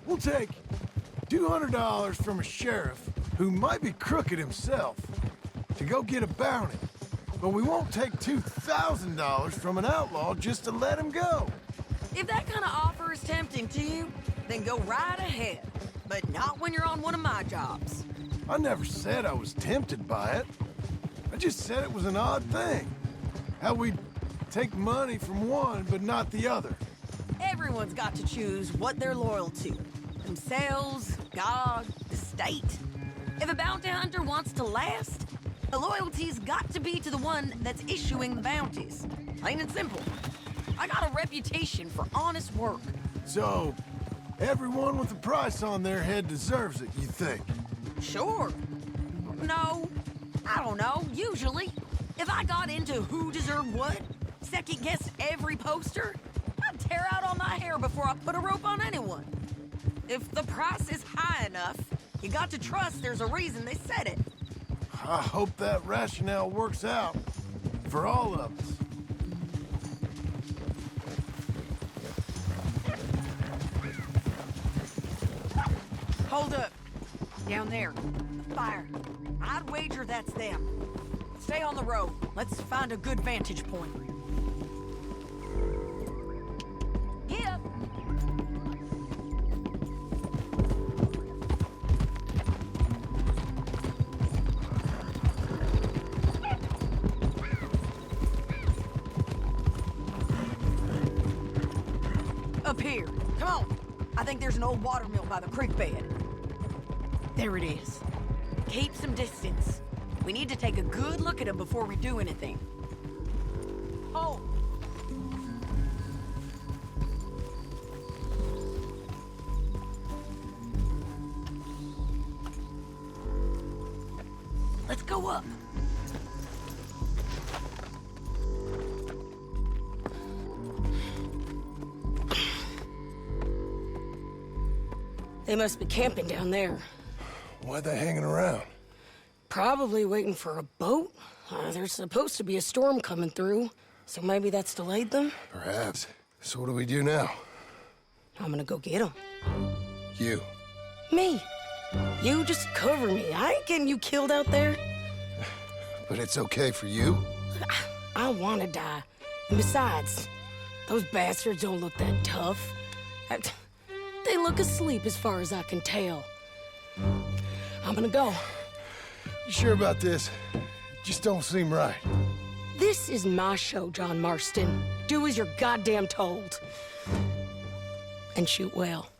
We'll take $200 from a sheriff who might be crooked himself to go get a bounty. But we won't take $2,000 from an outlaw just to let him go. If that kind of offer is tempting to you, then go right ahead. But not when you're on one of my jobs. I never said I was tempted by it. I just said it was an odd thing. How we'd take money from one but not the other. Everyone's got to choose what they're loyal to. Themselves, God, the state. If a bounty hunter wants to last, the loyalty's got to be to the one that's issuing the bounties. Plain and simple. I got a reputation for honest work. So, everyone with a price on their head deserves it, you think? Sure. No, I don't know, usually. If I got into who deserved what, second-guessed every poster, I'd tear out all my hair before I put a rope on anyone. If the price is high enough, you got to trust there's a reason they said it. I hope that rationale works out for all of us. Hold up. Down there. The fire. I'd wager that's them. Stay on the road. Let's find a good vantage point. Here. Up here. Come on. I think there's an old water mill by the creek bed. There it is. Keep some distance. We need to take a good look at him before we do anything. Oh! Let's go up. They must be camping down there. Why are they hanging around? Probably waiting for a boat. There's supposed to be a storm coming through, so maybe that's delayed them? Perhaps. So what do we do now? I'm gonna go get them. You. Me. You just cover me. I ain't getting you killed out there. But it's okay for you? I wanna die. And besides, those bastards don't look that tough. They look asleep as far as I can tell. I'm gonna go. You sure about this? Just don't seem right. This is my show, John Marston. Do as you're goddamn told. And shoot well.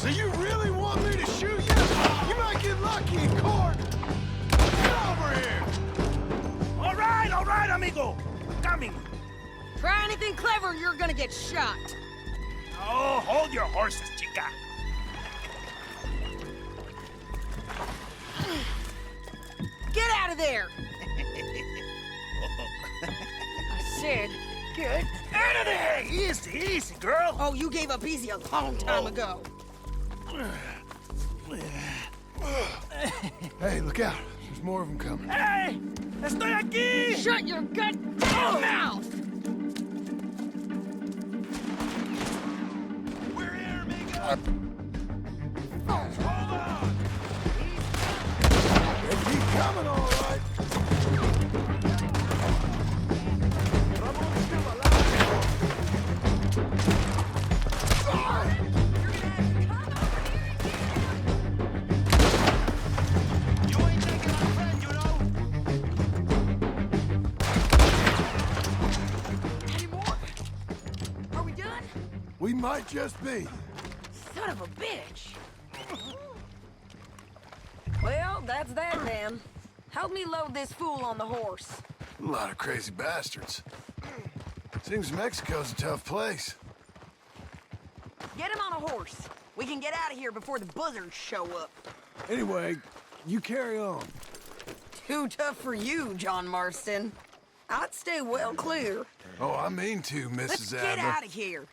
So you really want me to shoot you? You might get lucky in court. Get over here. All right, amigo. I'm coming. Try anything clever, you're gonna get shot. Oh, hold your horses, chica. Get out of there! I said, get out of there! Easy, easy, girl. Oh, you gave up easy a long time ago. Hey, look out. There's more of them coming. Hey! Estoy aquí! Shut your goddamn mouth! We're here, amigo! Hold on! They keep coming, all right. We might just be. Son of a bitch! Well, that's that then. Help me load this fool on the horse. A lot of crazy bastards. Seems Mexico's a tough place. Get him on a horse. We can get out of here before the buzzards show up. Anyway, you carry on. Too tough for you, John Marston. I'd stay well clear. Oh, I mean to, Mrs. Let's Adler. get out of here.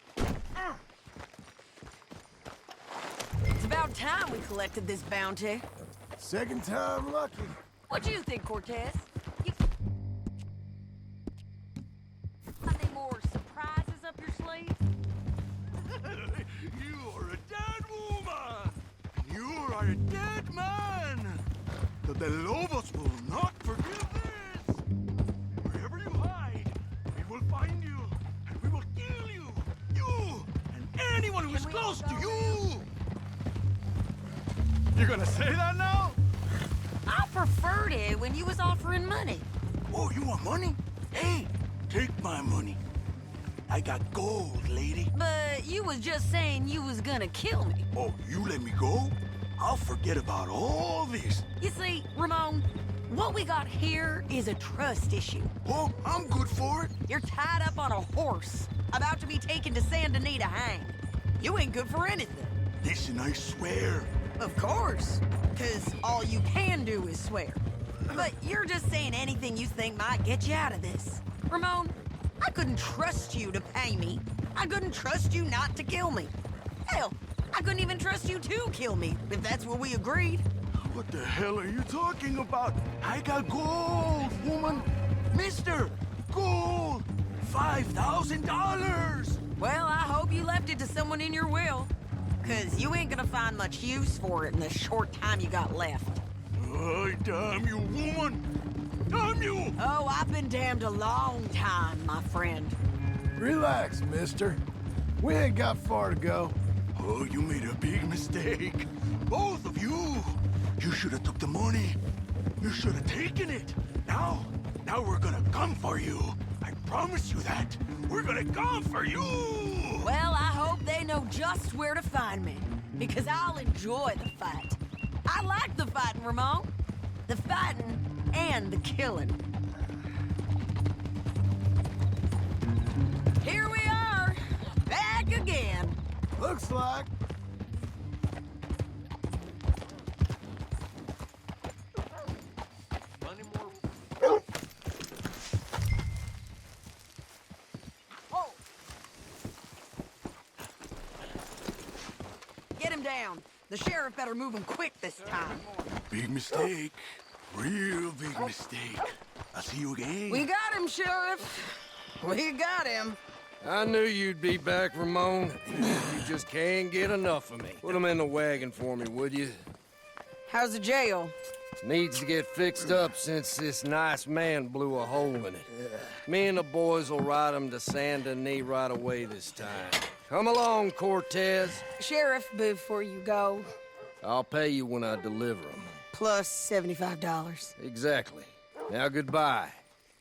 It's about time we collected this bounty. Second time lucky. What do you think, Cortez? You got any more surprises up your sleeve? You are a dead woman! You are a dead man! The Lobos will not forgive this! Wherever you hide, we will find you, and we will kill you! You, and anyone who is close to you! You gonna say that now? I preferred it when you was offering money. Oh, you want money? Hey, take my money. I got gold, lady. But you was just saying you was gonna kill me. Oh, you let me go? I'll forget about all this. You see, Ramon, what we got here is a trust issue. Oh, I'm good for it. You're tied up on a horse, about to be taken to Saint Denis to hang. You ain't good for anything. Listen, I swear. Of course, because all you can do is swear. But you're just saying anything you think might get you out of this. Ramon, I couldn't trust you to pay me. I couldn't trust you not to kill me. Hell, I couldn't even trust you to kill me, if that's what we agreed. What the hell are you talking about? I got gold, woman. Mister, gold. $5,000. Well, I hope you left it to someone in your will. Because you ain't gonna find much use for it in the short time you got left. Oh, damn you, woman! Damn you! Oh, I've been damned a long time, my friend. Relax, mister. We ain't got far to go. Oh, you made a big mistake. Both of you. You should have took the money. You should have taken it. Now we're gonna come for you. I promise you that. We're gonna come for you! Well, I hope they know just where to find me, because I'll enjoy the fight. I like the fighting, Ramon. The fighting and the killing. Here we are, back again. Looks like. Get him down. The sheriff better move him quick this time. Big mistake. Real big mistake. I'll see you again. We got him, Sheriff. We got him. I knew you'd be back, Ramon. You just can't get enough of me. Put him in the wagon for me, would you? How's the jail? Needs to get fixed up since this nice man blew a hole in it. Me and the boys will ride him to Saint Denis right away this time. Come along, Cortez. Sheriff, before you go. I'll pay you when I deliver him. Plus $75. Exactly. Now goodbye.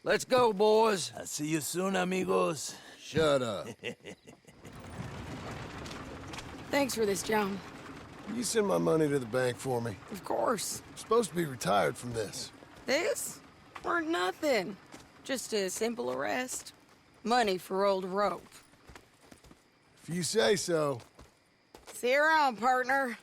Let's go, boys. I'll see you soon, amigos. Shut up. Thanks for this, John. You send my money to the bank for me. Of course. I'm supposed to be retired from this. This? Or nothing. Just a simple arrest. Money for old rope. If you say so. See you around, partner.